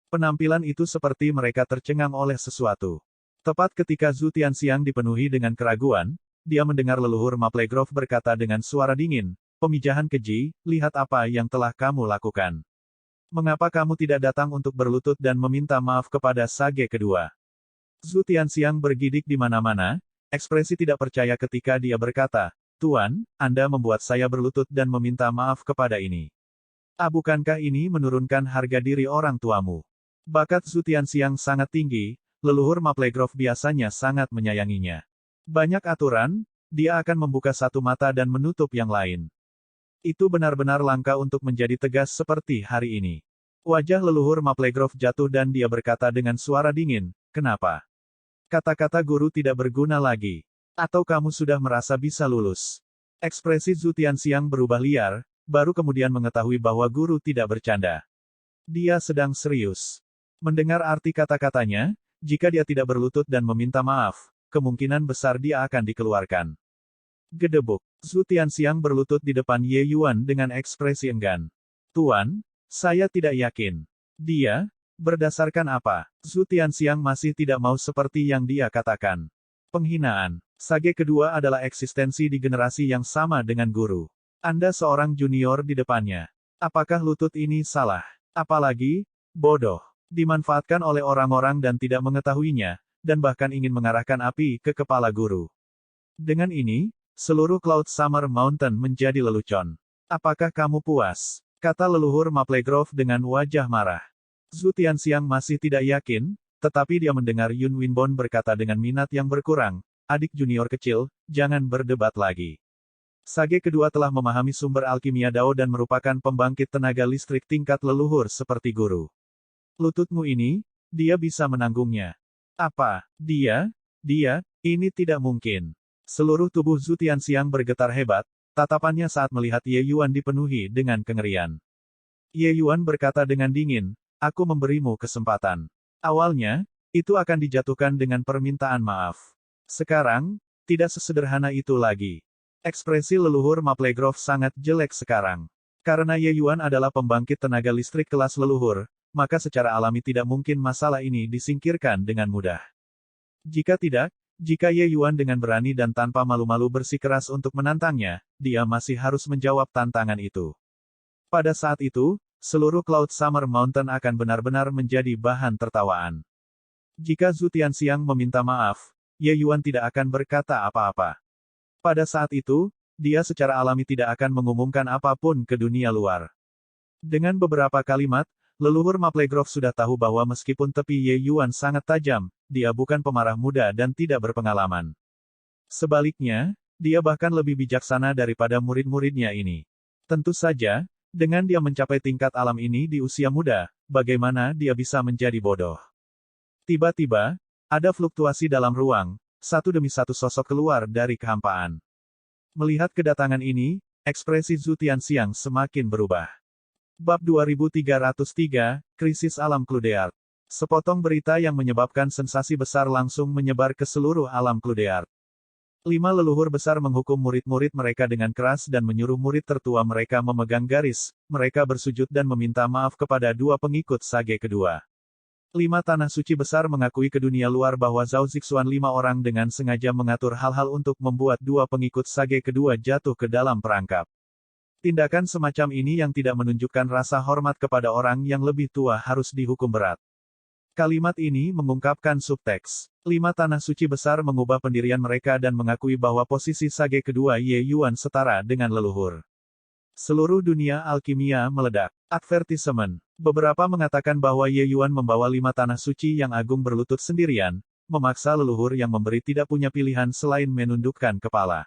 Penampilan itu seperti mereka tercengang oleh sesuatu. Tepat ketika Zhu Tianxiang dipenuhi dengan keraguan, dia mendengar leluhur Maplegrove berkata dengan suara dingin, "Pemijahan keji, lihat apa yang telah kamu lakukan. Mengapa kamu tidak datang untuk berlutut dan meminta maaf kepada Sage kedua?" Zhu Tianxiang bergidik di mana-mana, ekspresi tidak percaya ketika dia berkata, Tuan, Anda membuat saya berlutut dan meminta maaf kepada ini. Bukankah ini menurunkan harga diri orang tuamu? Bakat Zhu Tianxiang sangat tinggi, leluhur Maplegrove biasanya sangat menyayanginya. Banyak aturan, dia akan membuka satu mata dan menutup yang lain. Itu benar-benar langka untuk menjadi tegas seperti hari ini. Wajah leluhur Maplegrove jatuh dan dia berkata dengan suara dingin, "Kenapa? Kata-kata guru tidak berguna lagi. Atau kamu sudah merasa bisa lulus?" Ekspresi Zhu Tianxiang berubah liar, baru kemudian mengetahui bahwa guru tidak bercanda. Dia sedang serius. Mendengar arti kata-katanya, jika dia tidak berlutut dan meminta maaf, kemungkinan besar dia akan dikeluarkan. Gedebuk. Zhu Tianxiang berlutut di depan Ye Yuan dengan ekspresi enggan. "Tuan, saya tidak yakin." Dia, berdasarkan apa? Zhu Tianxiang masih tidak mau seperti yang dia katakan. Penghinaan. Sage kedua adalah eksistensi di generasi yang sama dengan guru. Anda seorang junior di depannya. Apakah lutut ini salah? Apalagi, bodoh. Dimanfaatkan oleh orang-orang dan tidak mengetahuinya, dan bahkan ingin mengarahkan api ke kepala guru. Dengan ini, seluruh Cloud Summer Mountain menjadi lelucon. "Apakah kamu puas?" kata leluhur Maplegrove dengan wajah marah. Zhu Tianxiang masih tidak yakin, tetapi dia mendengar Yun Winbon berkata dengan minat yang berkurang, "Adik junior kecil, jangan berdebat lagi. Sage kedua telah memahami sumber alkimia Dao dan merupakan pembangkit tenaga listrik tingkat leluhur seperti guru. Lututmu ini, dia bisa menanggungnya." "Apa? Dia? Ini tidak mungkin." Seluruh tubuh Zhu Tianxiang bergetar hebat, tatapannya saat melihat Ye Yuan dipenuhi dengan kengerian. Ye Yuan berkata dengan dingin, "Aku memberimu kesempatan. Awalnya, itu akan dijatuhkan dengan permintaan maaf. Sekarang, tidak sesederhana itu lagi." Ekspresi leluhur Maplegrove sangat jelek sekarang. Karena Ye Yuan adalah pembangkit tenaga listrik kelas leluhur, maka secara alami tidak mungkin masalah ini disingkirkan dengan mudah. Jika Ye Yuan dengan berani dan tanpa malu-malu bersikeras untuk menantangnya, dia masih harus menjawab tantangan itu. Pada saat itu, seluruh Cloud Summer Mountain akan benar-benar menjadi bahan tertawaan. Jika Zhu Tianxiang meminta maaf, Ye Yuan tidak akan berkata apa-apa. Pada saat itu, dia secara alami tidak akan mengumumkan apapun ke dunia luar. Dengan beberapa kalimat, leluhur Maplegrove sudah tahu bahwa meskipun tepi Ye Yuan sangat tajam, dia bukan pemarah muda dan tidak berpengalaman. Sebaliknya, dia bahkan lebih bijaksana daripada murid-muridnya ini. Tentu saja, dengan dia mencapai tingkat alam ini di usia muda, bagaimana dia bisa menjadi bodoh? Tiba-tiba, ada fluktuasi dalam ruang, satu demi satu sosok keluar dari kehampaan. Melihat kedatangan ini, ekspresi Zhu Tianxiang semakin berubah. Bab 2303, Krisis Alam Cludeart. Sepotong berita yang menyebabkan sensasi besar langsung menyebar ke seluruh alam Cludeart. 5 leluhur besar menghukum murid-murid mereka dengan keras dan menyuruh murid tertua mereka memegang garis, mereka bersujud dan meminta maaf kepada 2 pengikut Sage kedua. 5 tanah suci besar mengakui ke dunia luar bahwa Zhao Zixuan 5 orang dengan sengaja mengatur hal-hal untuk membuat 2 pengikut Sage kedua jatuh ke dalam perangkap. Tindakan semacam ini yang tidak menunjukkan rasa hormat kepada orang yang lebih tua harus dihukum berat. Kalimat ini mengungkapkan subteks. 5 tanah suci besar mengubah pendirian mereka dan mengakui bahwa posisi Sage kedua Ye Yuan setara dengan leluhur. Seluruh dunia alkimia meledak. Advertisement. Beberapa mengatakan bahwa Ye Yuan membawa 5 tanah suci yang agung berlutut sendirian, memaksa leluhur yang memberi tidak punya pilihan selain menundukkan kepala.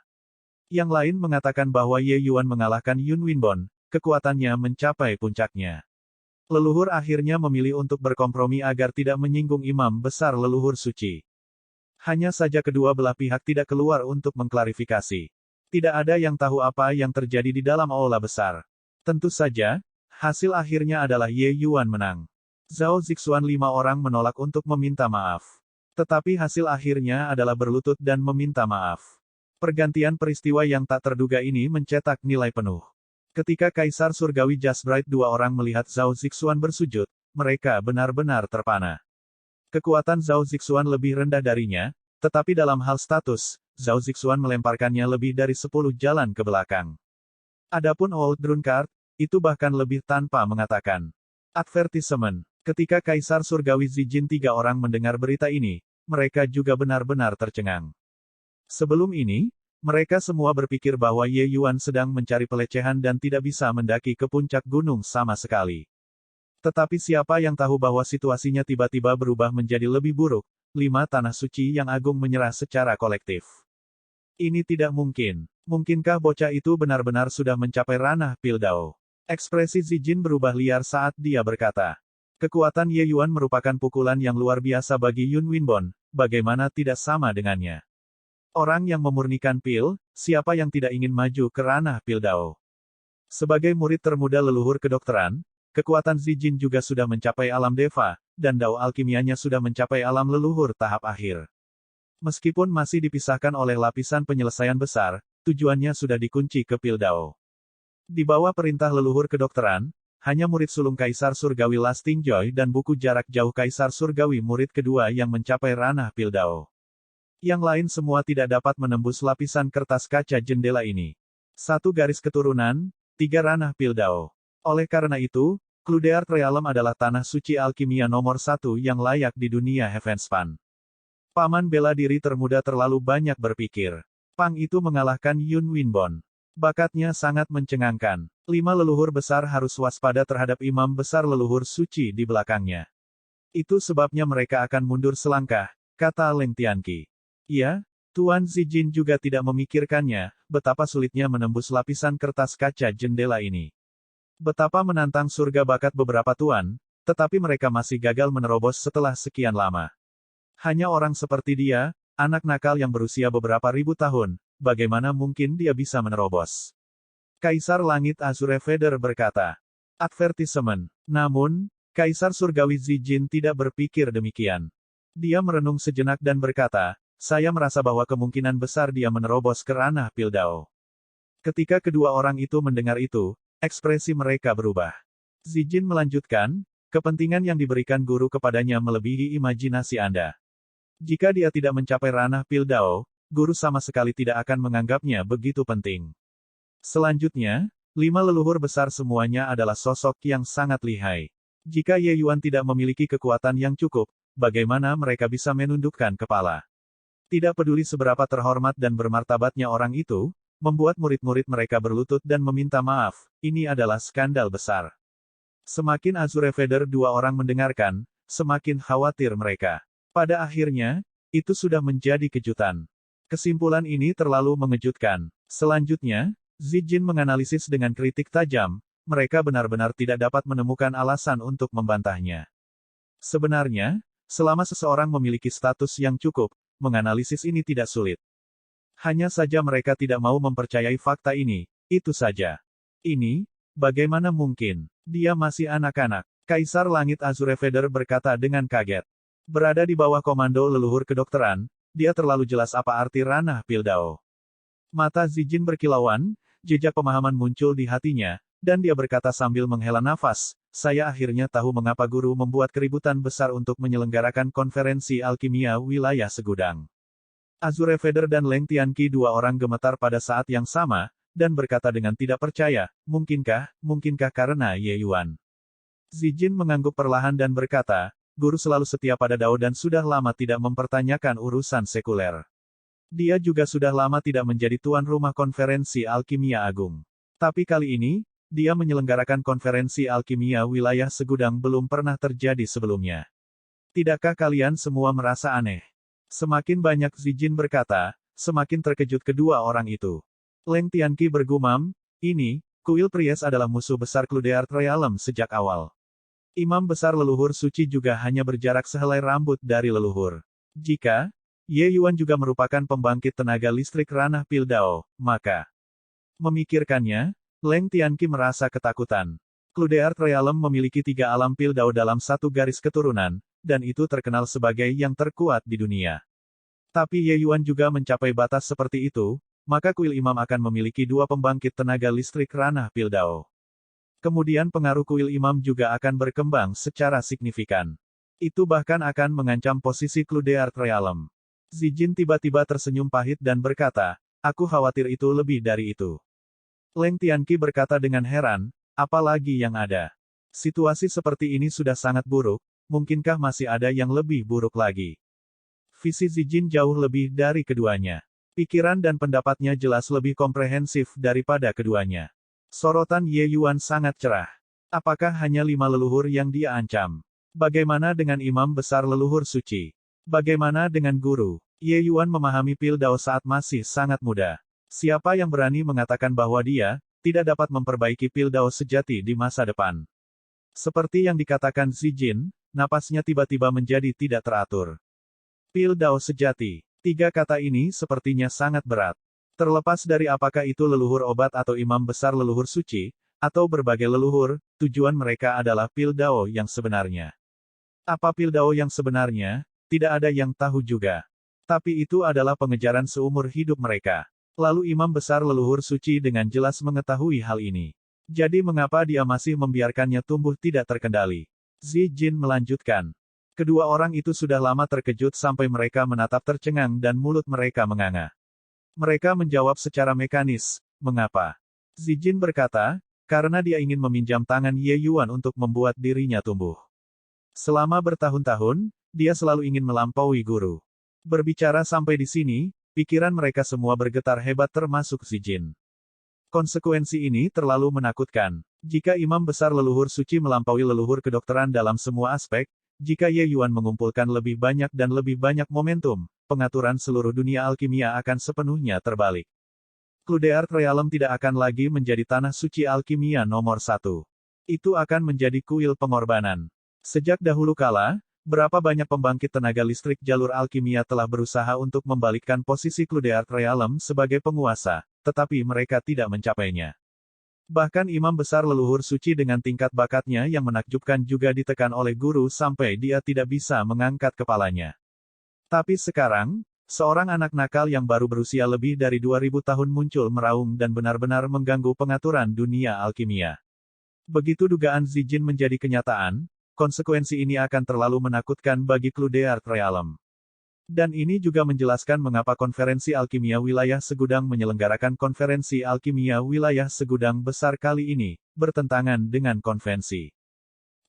Yang lain mengatakan bahwa Ye Yuan mengalahkan Yun Winbon, kekuatannya mencapai puncaknya. Leluhur akhirnya memilih untuk berkompromi agar tidak menyinggung imam besar leluhur suci. Hanya saja kedua belah pihak tidak keluar untuk mengklarifikasi. Tidak ada yang tahu apa yang terjadi di dalam aula besar. Tentu saja, hasil akhirnya adalah Ye Yuan menang. Zhao Zixuan 5 orang menolak untuk meminta maaf. Tetapi hasil akhirnya adalah berlutut dan meminta maaf. Pergantian peristiwa yang tak terduga ini mencetak nilai penuh. Ketika Kaisar Surgawi Jasbright 2 orang melihat Zhao Zixuan bersujud, mereka benar-benar terpana. Kekuatan Zhao Zixuan lebih rendah darinya, tetapi dalam hal status, Zhao Zixuan melemparkannya lebih dari 10 jalan ke belakang. Adapun Old Drunkard, itu bahkan lebih tanpa mengatakan. Advertisement. Ketika Kaisar Surgawi Zijin 3 orang mendengar berita ini, mereka juga benar-benar tercengang. Sebelum ini, Mereka semua berpikir bahwa Ye Yuan sedang mencari pelecehan dan tidak bisa mendaki ke puncak gunung sama sekali. Tetapi siapa yang tahu bahwa situasinya tiba-tiba berubah menjadi lebih buruk, 5 tanah suci yang agung menyerah secara kolektif. Ini tidak mungkin. Mungkinkah bocah itu benar-benar sudah mencapai ranah Pildao? Ekspresi Zijin berubah liar saat dia berkata. Kekuatan Ye Yuan merupakan pukulan yang luar biasa bagi Yun Winbon, bagaimana tidak sama dengannya. Orang yang memurnikan pil, siapa yang tidak ingin maju ke ranah Pildao? Sebagai murid termuda leluhur kedokteran, kekuatan Zijin juga sudah mencapai alam deva, dan dao alkimianya sudah mencapai alam leluhur tahap akhir. Meskipun masih dipisahkan oleh lapisan penyelesaian besar, tujuannya sudah dikunci ke Pildao. Di bawah perintah leluhur kedokteran, hanya murid sulung Kaisar Surgawi Lasting Joy dan buku jarak jauh Kaisar Surgawi murid kedua yang mencapai ranah Pildao. Yang lain semua tidak dapat menembus lapisan kertas kaca jendela ini. 1 garis keturunan, 3 ranah Pildao. Oleh karena itu, Cludeart Realm adalah tanah suci alkimia nomor 1 yang layak di dunia Heavenspan. Paman bela diri termuda terlalu banyak berpikir. Pang itu mengalahkan Yun Winbon. Bakatnya sangat mencengangkan. 5 leluhur besar harus waspada terhadap imam besar leluhur suci di belakangnya. Itu sebabnya mereka akan mundur selangkah, kata Leng Tianqi. Ya, Tuan Zijin juga tidak memikirkannya, betapa sulitnya menembus lapisan kertas kaca jendela ini. Betapa menantang surga bakat beberapa tuan, tetapi mereka masih gagal menerobos setelah sekian lama. Hanya orang seperti dia, anak nakal yang berusia beberapa ribu tahun, bagaimana mungkin dia bisa menerobos? Kaisar Langit Azure Feather berkata. Advertisement. Namun, Kaisar Surgawi Zijin tidak berpikir demikian. Dia merenung sejenak dan berkata, saya merasa bahwa kemungkinan besar dia menerobos ke ranah Pildao. Ketika kedua orang itu mendengar itu, ekspresi mereka berubah. Zijin melanjutkan, kepentingan yang diberikan guru kepadanya melebihi imajinasi Anda. Jika dia tidak mencapai ranah Pildao, guru sama sekali tidak akan menganggapnya begitu penting. Selanjutnya, 5 leluhur besar semuanya adalah sosok yang sangat lihai. Jika Ye Yuan tidak memiliki kekuatan yang cukup, bagaimana mereka bisa menundukkan kepala? Tidak peduli seberapa terhormat dan bermartabatnya orang itu, membuat murid-murid mereka berlutut dan meminta maaf, ini adalah skandal besar. Semakin Azure Feather 2 orang mendengarkan, semakin khawatir mereka. Pada akhirnya, itu sudah menjadi kejutan. Kesimpulan ini terlalu mengejutkan. Selanjutnya, Zijin menganalisis dengan kritik tajam, mereka benar-benar tidak dapat menemukan alasan untuk membantahnya. Sebenarnya, selama seseorang memiliki status yang cukup, menganalisis ini tidak sulit. Hanya saja mereka tidak mau mempercayai fakta ini, itu saja. Ini, bagaimana mungkin? Dia masih anak-anak. Kaisar Langit Azure Feather berkata dengan kaget. Berada di bawah komando leluhur kedokteran, dia terlalu jelas apa arti ranah Pildao. Mata Zijin berkilauan, jejak pemahaman muncul di hatinya, dan dia berkata sambil menghela nafas, saya akhirnya tahu mengapa guru membuat keributan besar untuk menyelenggarakan konferensi alkimia wilayah Segudang. Azure Feather dan Leng Tianqi 2 orang gemetar pada saat yang sama, dan berkata dengan tidak percaya, mungkinkah karena Ye Yuan? Zijin mengangguk perlahan dan berkata, guru selalu setia pada Dao dan sudah lama tidak mempertanyakan urusan sekuler. Dia juga sudah lama tidak menjadi tuan rumah konferensi alkimia agung. Tapi kali ini, dia menyelenggarakan konferensi alkimia wilayah Segudang belum pernah terjadi sebelumnya. Tidakkah kalian semua merasa aneh? Semakin banyak Zijin berkata, semakin terkejut kedua orang itu. Leng Tianqi bergumam, ini, kuil Pries adalah musuh besar Cludeart Realm sejak awal. Imam besar leluhur suci juga hanya berjarak sehelai rambut dari leluhur. Jika Ye Yuan juga merupakan pembangkit tenaga listrik ranah Pildao, maka memikirkannya, Leng Tianqi merasa ketakutan. Cludeart Realm memiliki 3 alam Pildao dalam 1 garis keturunan, dan itu terkenal sebagai yang terkuat di dunia. Tapi Ye Yuan juga mencapai batas seperti itu, maka kuil imam akan memiliki 2 pembangkit tenaga listrik ranah Pildao. Kemudian pengaruh kuil imam juga akan berkembang secara signifikan. Itu bahkan akan mengancam posisi Cludeart Realm. Zijin tiba-tiba tersenyum pahit dan berkata, aku khawatir itu lebih dari itu. Leng Tianqi berkata dengan heran, apalagi yang ada. Situasi seperti ini sudah sangat buruk, mungkinkah masih ada yang lebih buruk lagi? Visi Zijin jauh lebih dari keduanya. Pikiran dan pendapatnya jelas lebih komprehensif daripada keduanya. Sorotan Ye Yuan sangat cerah. Apakah hanya 5 leluhur yang dia ancam? Bagaimana dengan imam besar leluhur suci? Bagaimana dengan guru? Ye Yuan memahami Pil Dao saat masih sangat muda. Siapa yang berani mengatakan bahwa dia tidak dapat memperbaiki Pil Dao sejati di masa depan? Seperti yang dikatakan Zijin, napasnya tiba-tiba menjadi tidak teratur. Pil Dao sejati. 3 kata ini sepertinya sangat berat. Terlepas dari apakah itu leluhur obat atau imam besar leluhur suci, atau berbagai leluhur, tujuan mereka adalah Pil Dao yang sebenarnya. Apa Pil Dao yang sebenarnya? Tidak ada yang tahu juga. Tapi itu adalah pengejaran seumur hidup mereka. Lalu imam besar leluhur suci dengan jelas mengetahui hal ini. Jadi mengapa dia masih membiarkannya tumbuh tidak terkendali? Zijin melanjutkan. Kedua orang itu sudah lama terkejut sampai mereka menatap tercengang dan mulut mereka menganga. Mereka menjawab secara mekanis, mengapa? Zijin berkata, karena dia ingin meminjam tangan Ye Yuan untuk membuat dirinya tumbuh. Selama bertahun-tahun, dia selalu ingin melampaui guru. Berbicara sampai di sini, pikiran mereka semua bergetar hebat termasuk Zijin. Konsekuensi ini terlalu menakutkan. Jika imam besar leluhur suci melampaui leluhur kedokteran dalam semua aspek, jika Ye Yuan mengumpulkan lebih banyak dan lebih banyak momentum, pengaturan seluruh dunia alkimia akan sepenuhnya terbalik. Cludeart Realm tidak akan lagi menjadi tanah suci alkimia nomor 1. Itu akan menjadi kuil pengorbanan. Sejak dahulu kala, berapa banyak pembangkit tenaga listrik jalur alkimia telah berusaha untuk membalikkan posisi Cludeart Realm sebagai penguasa, tetapi mereka tidak mencapainya. Bahkan imam besar leluhur suci dengan tingkat bakatnya yang menakjubkan juga ditekan oleh guru sampai dia tidak bisa mengangkat kepalanya. Tapi sekarang, seorang anak nakal yang baru berusia lebih dari 2000 tahun muncul meraung dan benar-benar mengganggu pengaturan dunia alkimia. Begitu dugaan Zijin menjadi kenyataan, konsekuensi ini akan terlalu menakutkan bagi Cludeart Realm. Dan ini juga menjelaskan mengapa konferensi alkimia wilayah Segudang menyelenggarakan konferensi alkimia wilayah Segudang besar kali ini, bertentangan dengan konvensi.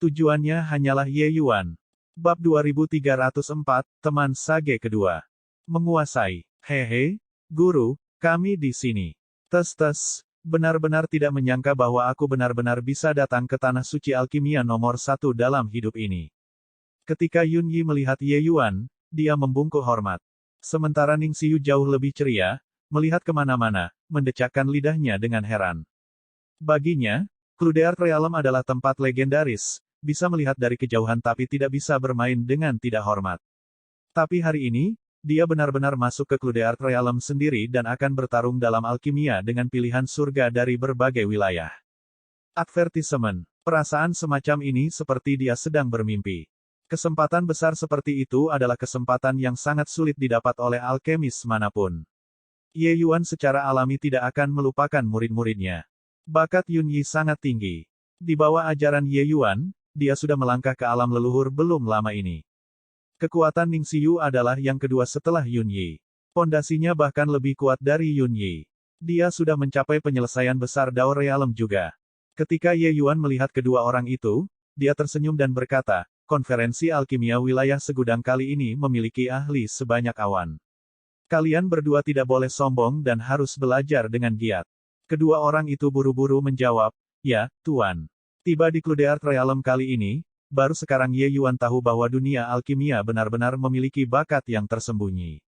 Tujuannya hanyalah Ye Yuan. Bab 2304, Teman Sage kedua. Menguasai. Hehe, guru, kami di sini. Tes-tes, benar-benar tidak menyangka bahwa aku benar-benar bisa datang ke tanah suci alkimia nomor 1 dalam hidup ini. Ketika Yun Yi melihat Ye Yuan, dia membungkuk hormat. Sementara Ning Xiu jauh lebih ceria, melihat kemana-mana, mendecakkan lidahnya dengan heran. Baginya, Cludeart Realm adalah tempat legendaris, bisa melihat dari kejauhan tapi tidak bisa bermain dengan tidak hormat. Tapi hari ini, dia benar-benar masuk ke Cludeart Realm sendiri dan akan bertarung dalam alkimia dengan pilihan surga dari berbagai wilayah. Advertisement. Perasaan semacam ini seperti dia sedang bermimpi. Kesempatan besar seperti itu adalah kesempatan yang sangat sulit didapat oleh alkemis manapun. Ye Yuan secara alami tidak akan melupakan murid-muridnya. Bakat Yun Yi sangat tinggi. Di bawah ajaran Ye Yuan, dia sudah melangkah ke alam leluhur belum lama ini. Kekuatan Ning Xiu adalah yang kedua setelah Yun Yi. Pondasinya bahkan lebih kuat dari Yun Yi. Dia sudah mencapai penyelesaian besar Dao Realm juga. Ketika Ye Yuan melihat kedua orang itu, dia tersenyum dan berkata, konferensi alkimia wilayah Segudang kali ini memiliki ahli sebanyak awan. Kalian berdua tidak boleh sombong dan harus belajar dengan giat. Kedua orang itu buru-buru menjawab, ya, Tuan. Tiba di Cludeart Realm kali ini, baru sekarang Ye Yuan tahu bahwa dunia alkimia benar-benar memiliki bakat yang tersembunyi.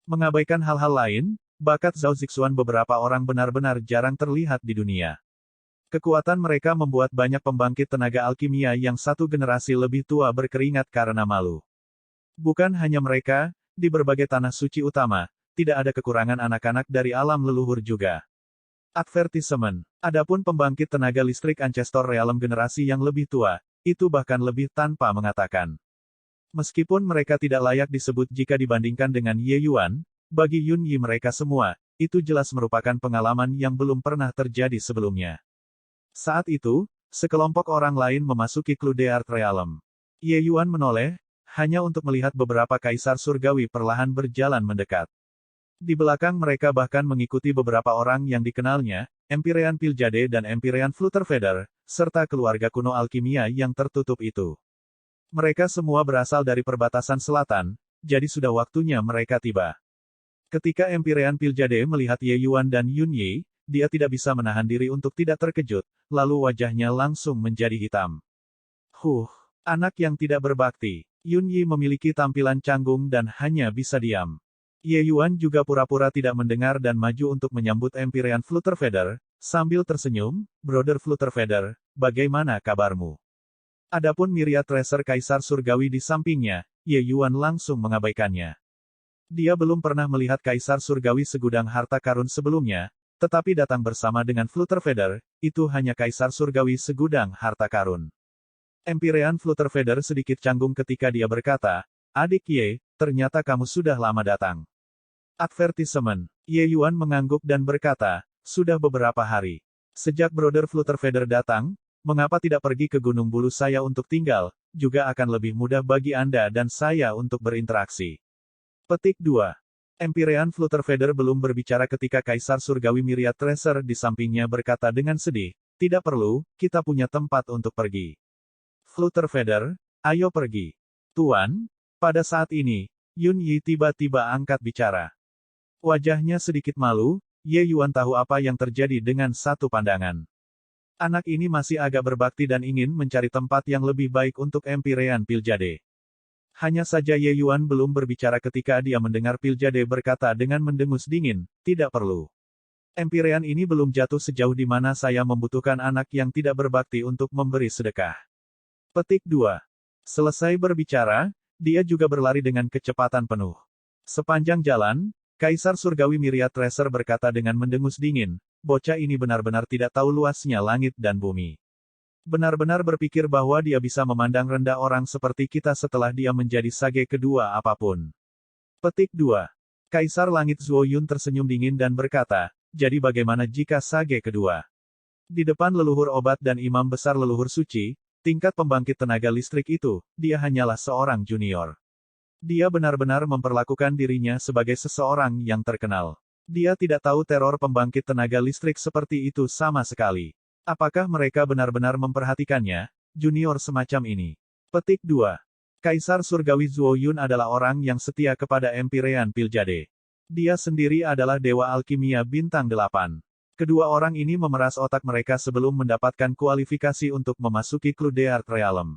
Mengabaikan hal-hal lain, bakat Zhao Zixuan beberapa orang benar-benar jarang terlihat di dunia. Kekuatan mereka membuat banyak pembangkit tenaga alkimia yang satu generasi lebih tua berkeringat karena malu. Bukan hanya mereka, di berbagai tanah suci utama, tidak ada kekurangan anak-anak dari alam leluhur juga. Advertisement. Adapun pembangkit tenaga listrik Ancestor Realm generasi yang lebih tua, itu bahkan lebih tanpa mengatakan. Meskipun mereka tidak layak disebut jika dibandingkan dengan Ye Yuan, bagi Yun Yi mereka semua, itu jelas merupakan pengalaman yang belum pernah terjadi sebelumnya. Saat itu, sekelompok orang lain memasuki Cludeart Realm. Ye Yuan menoleh, hanya untuk melihat beberapa kaisar surgawi perlahan berjalan mendekat. Di belakang mereka bahkan mengikuti beberapa orang yang dikenalnya, Empyrean Piljade dan Empyrean Flutterfeather, serta keluarga kuno alkimia yang tertutup itu. Mereka semua berasal dari perbatasan selatan, jadi sudah waktunya mereka tiba. Ketika Empyrean Piljade melihat Ye Yuan dan Yun Yi, dia tidak bisa menahan diri untuk tidak terkejut, lalu wajahnya langsung menjadi hitam. Anak yang tidak berbakti. Yun Yi memiliki tampilan canggung dan hanya bisa diam. Ye Yuan juga pura-pura tidak mendengar dan maju untuk menyambut Empyrean Flutterfeather, sambil tersenyum, "Brother Flutterfeather, bagaimana kabarmu?" Adapun Myriad Tracer Kaisar Surgawi di sampingnya, Ye Yuan langsung mengabaikannya. Dia belum pernah melihat Kaisar Surgawi segudang harta karun sebelumnya, tetapi datang bersama dengan Flutterfeather, itu hanya Kaisar Surgawi segudang harta karun. Empyrean Flutterfeather sedikit canggung ketika dia berkata, "Adik Ye, ternyata kamu sudah lama datang." Advertisement. Ye Yuan mengangguk dan berkata, "Sudah beberapa hari. Sejak Brother Flutterfeather datang, mengapa tidak pergi ke Gunung Bulu saya untuk tinggal, juga akan lebih mudah bagi Anda dan saya untuk berinteraksi." Petik 2. Empyrean Flutterfeather belum berbicara ketika Kaisar Surgawi Myriad Tracer di sampingnya berkata dengan sedih, "Tidak perlu, kita punya tempat untuk pergi." Flutterfeather, ayo pergi. Tuan, pada saat ini, Yun Yi tiba-tiba angkat bicara. Wajahnya sedikit malu, Ye Yuan tahu apa yang terjadi dengan satu pandangan. Anak ini masih agak berbakti dan ingin mencari tempat yang lebih baik untuk Empyrean Piljade. Hanya saja Ye Yuan belum berbicara ketika dia mendengar Piljade berkata dengan mendengus dingin, "Tidak perlu. Empyrean ini belum jatuh sejauh di mana saya membutuhkan anak yang tidak berbakti untuk memberi sedekah." Petik 2. Selesai berbicara, dia juga berlari dengan kecepatan penuh. Sepanjang jalan, Kaisar Surgawi Myriad Tracer berkata dengan mendengus dingin, "Bocah ini benar-benar tidak tahu luasnya langit dan bumi. Benar-benar berpikir bahwa dia bisa memandang rendah orang seperti kita setelah dia menjadi sage kedua apapun." Petik 2. Kaisar Langit Zuo Yun tersenyum dingin dan berkata, "Jadi bagaimana jika sage kedua? Di depan leluhur obat dan imam besar leluhur suci, tingkat pembangkit tenaga listrik itu, dia hanyalah seorang junior. Dia benar-benar memperlakukan dirinya sebagai seseorang yang terkenal. Dia tidak tahu teror pembangkit tenaga listrik seperti itu sama sekali. Apakah mereka benar-benar memperhatikannya, junior semacam ini?" Petik 2. Kaisar Surgawi Zuo Yun adalah orang yang setia kepada Empyrean Piljade. Dia sendiri adalah Dewa Alkimia Bintang 8. Kedua orang ini memeras otak mereka sebelum mendapatkan kualifikasi untuk memasuki Cludeart Realm.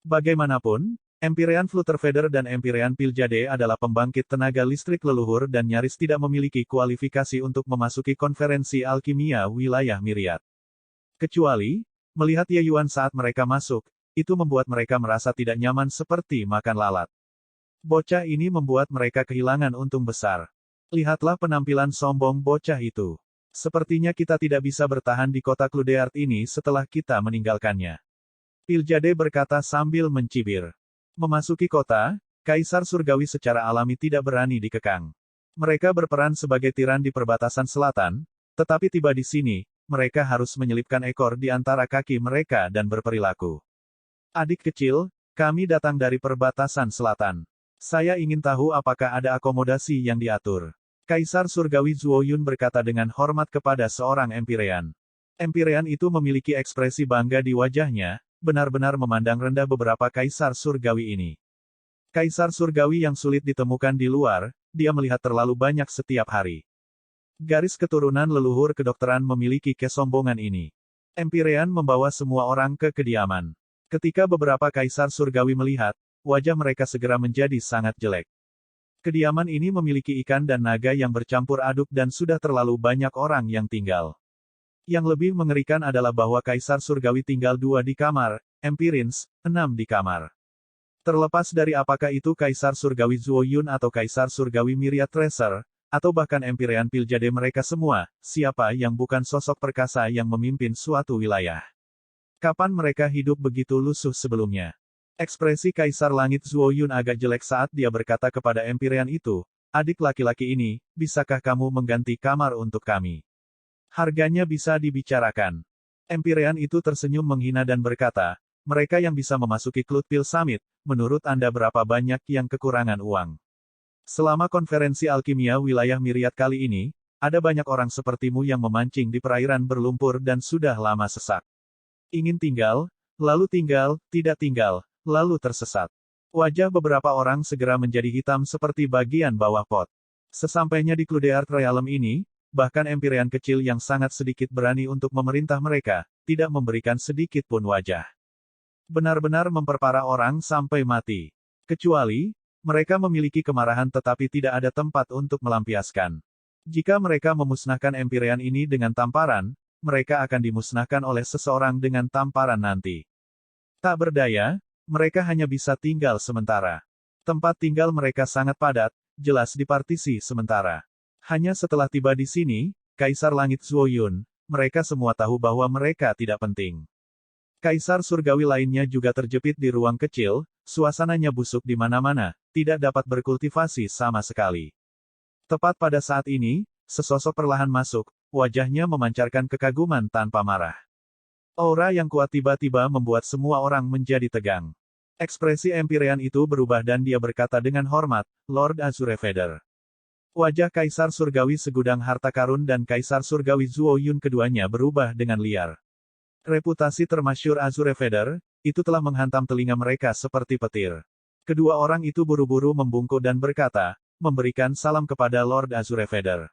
Bagaimanapun, Empyrean Flutterfeather dan Empyrean Piljade adalah pembangkit tenaga listrik leluhur dan nyaris tidak memiliki kualifikasi untuk memasuki konferensi alkimia wilayah Myriad. Kecuali, melihat Ye Yuan saat mereka masuk, itu membuat mereka merasa tidak nyaman seperti makan lalat. Bocah ini membuat mereka kehilangan untung besar. Lihatlah penampilan sombong bocah itu. Sepertinya kita tidak bisa bertahan di kota Cludeart ini setelah kita meninggalkannya. Piljade berkata sambil mencibir. Memasuki kota, Kaisar Surgawi secara alami tidak berani dikekang. Mereka berperan sebagai tiran di perbatasan selatan, tetapi tiba di sini, mereka harus menyelipkan ekor di antara kaki mereka dan berperilaku. "Adik kecil, kami datang dari perbatasan selatan. Saya ingin tahu apakah ada akomodasi yang diatur." Kaisar Surgawi Zuo Yun berkata dengan hormat kepada seorang Empyrean. Empyrean itu memiliki ekspresi bangga di wajahnya, benar-benar memandang rendah beberapa Kaisar Surgawi ini. Kaisar Surgawi yang sulit ditemukan di luar, dia melihat terlalu banyak setiap hari. Garis keturunan leluhur kedokteran memiliki kesombongan ini. Empyrean membawa semua orang ke kediaman. Ketika beberapa Kaisar Surgawi melihat, wajah mereka segera menjadi sangat jelek. Kediaman ini memiliki ikan dan naga yang bercampur aduk dan sudah terlalu banyak orang yang tinggal. Yang lebih mengerikan adalah bahwa Kaisar Surgawi tinggal 2 di kamar, Empyreans, 6 di kamar. Terlepas dari apakah itu Kaisar Surgawi Zuo Yun atau Kaisar Surgawi Myriad Tracer, atau bahkan Empyrean Piljade mereka semua, siapa yang bukan sosok perkasa yang memimpin suatu wilayah? Kapan mereka hidup begitu lusuh sebelumnya? Ekspresi Kaisar Langit Zuo Yun agak jelek saat dia berkata kepada Empyrean itu, "Adik laki-laki ini, bisakah kamu mengganti kamar untuk kami? Harganya bisa dibicarakan." Empyrean itu tersenyum menghina dan berkata, "Mereka yang bisa memasuki Cloudpil Summit, menurut Anda berapa banyak yang kekurangan uang? Selama konferensi alkimia wilayah Myriad kali ini, ada banyak orang sepertimu yang memancing di perairan berlumpur dan sudah lama sesak. Ingin tinggal, lalu tinggal, tidak tinggal, lalu tersesat." Wajah beberapa orang segera menjadi hitam seperti bagian bawah pot. Sesampainya di Cludeart Realm ini, bahkan Empyrean kecil yang sangat sedikit berani untuk memerintah mereka, tidak memberikan sedikit pun wajah. Benar-benar memperparah orang sampai mati. Kecuali, mereka memiliki kemarahan tetapi tidak ada tempat untuk melampiaskan. Jika mereka memusnahkan Empyrean ini dengan tamparan, mereka akan dimusnahkan oleh seseorang dengan tamparan nanti. Tak berdaya, mereka hanya bisa tinggal sementara. Tempat tinggal mereka sangat padat, jelas dipartisi sementara. Hanya setelah tiba di sini, Kaisar Langit Zuoyun, mereka semua tahu bahwa mereka tidak penting. Kaisar surgawi lainnya juga terjepit di ruang kecil, suasananya busuk di mana-mana, tidak dapat berkultivasi sama sekali. Tepat pada saat ini, sesosok perlahan masuk, wajahnya memancarkan kekaguman tanpa marah. Aura yang kuat tiba-tiba membuat semua orang menjadi tegang. Ekspresi Empyrean itu berubah dan dia berkata dengan hormat, Lord Azure Feather. Wajah Kaisar Surgawi segudang harta karun dan Kaisar Surgawi Zuoyun keduanya berubah dengan liar. Reputasi termasyur Azure Feather, itu telah menghantam telinga mereka seperti petir. Kedua orang itu buru-buru membungkuk dan berkata, memberikan salam kepada Lord Azure Feather.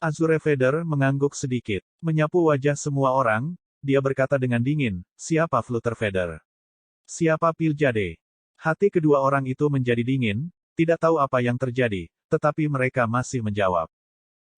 Azure Feather mengangguk sedikit, menyapu wajah semua orang, dia berkata dengan dingin, siapa Flutter Feather? Siapa Piljade? Hati kedua orang itu menjadi dingin, tidak tahu apa yang terjadi, tetapi mereka masih menjawab.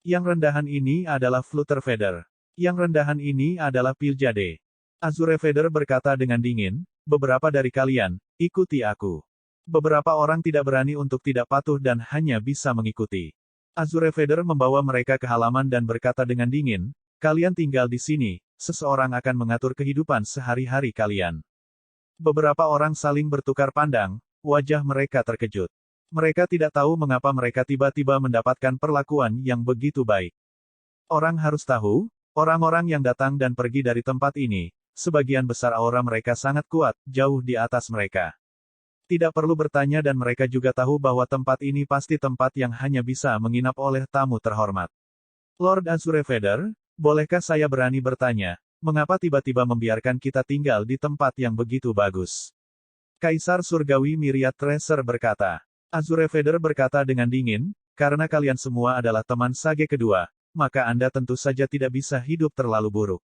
Yang rendahan ini adalah Flutter Feather. Yang rendahan ini adalah Piljade. Azure Feather berkata dengan dingin, beberapa dari kalian, ikuti aku. Beberapa orang tidak berani untuk tidak patuh dan hanya bisa mengikuti. Azure Feather membawa mereka ke halaman dan berkata dengan dingin, kalian tinggal di sini, seseorang akan mengatur kehidupan sehari-hari kalian. Beberapa orang saling bertukar pandang, wajah mereka terkejut. Mereka tidak tahu mengapa mereka tiba-tiba mendapatkan perlakuan yang begitu baik. Orang harus tahu, orang-orang yang datang dan pergi dari tempat ini, sebagian besar aura mereka sangat kuat, jauh di atas mereka. Tidak perlu bertanya dan mereka juga tahu bahwa tempat ini pasti tempat yang hanya bisa menginap oleh tamu terhormat. Lord Azure Feather, bolehkah saya berani bertanya, mengapa tiba-tiba membiarkan kita tinggal di tempat yang begitu bagus? Kaisar Surgawi Myriad Tracer berkata. Azure Feather berkata dengan dingin, karena kalian semua adalah teman Sage kedua, maka Anda tentu saja tidak bisa hidup terlalu buruk.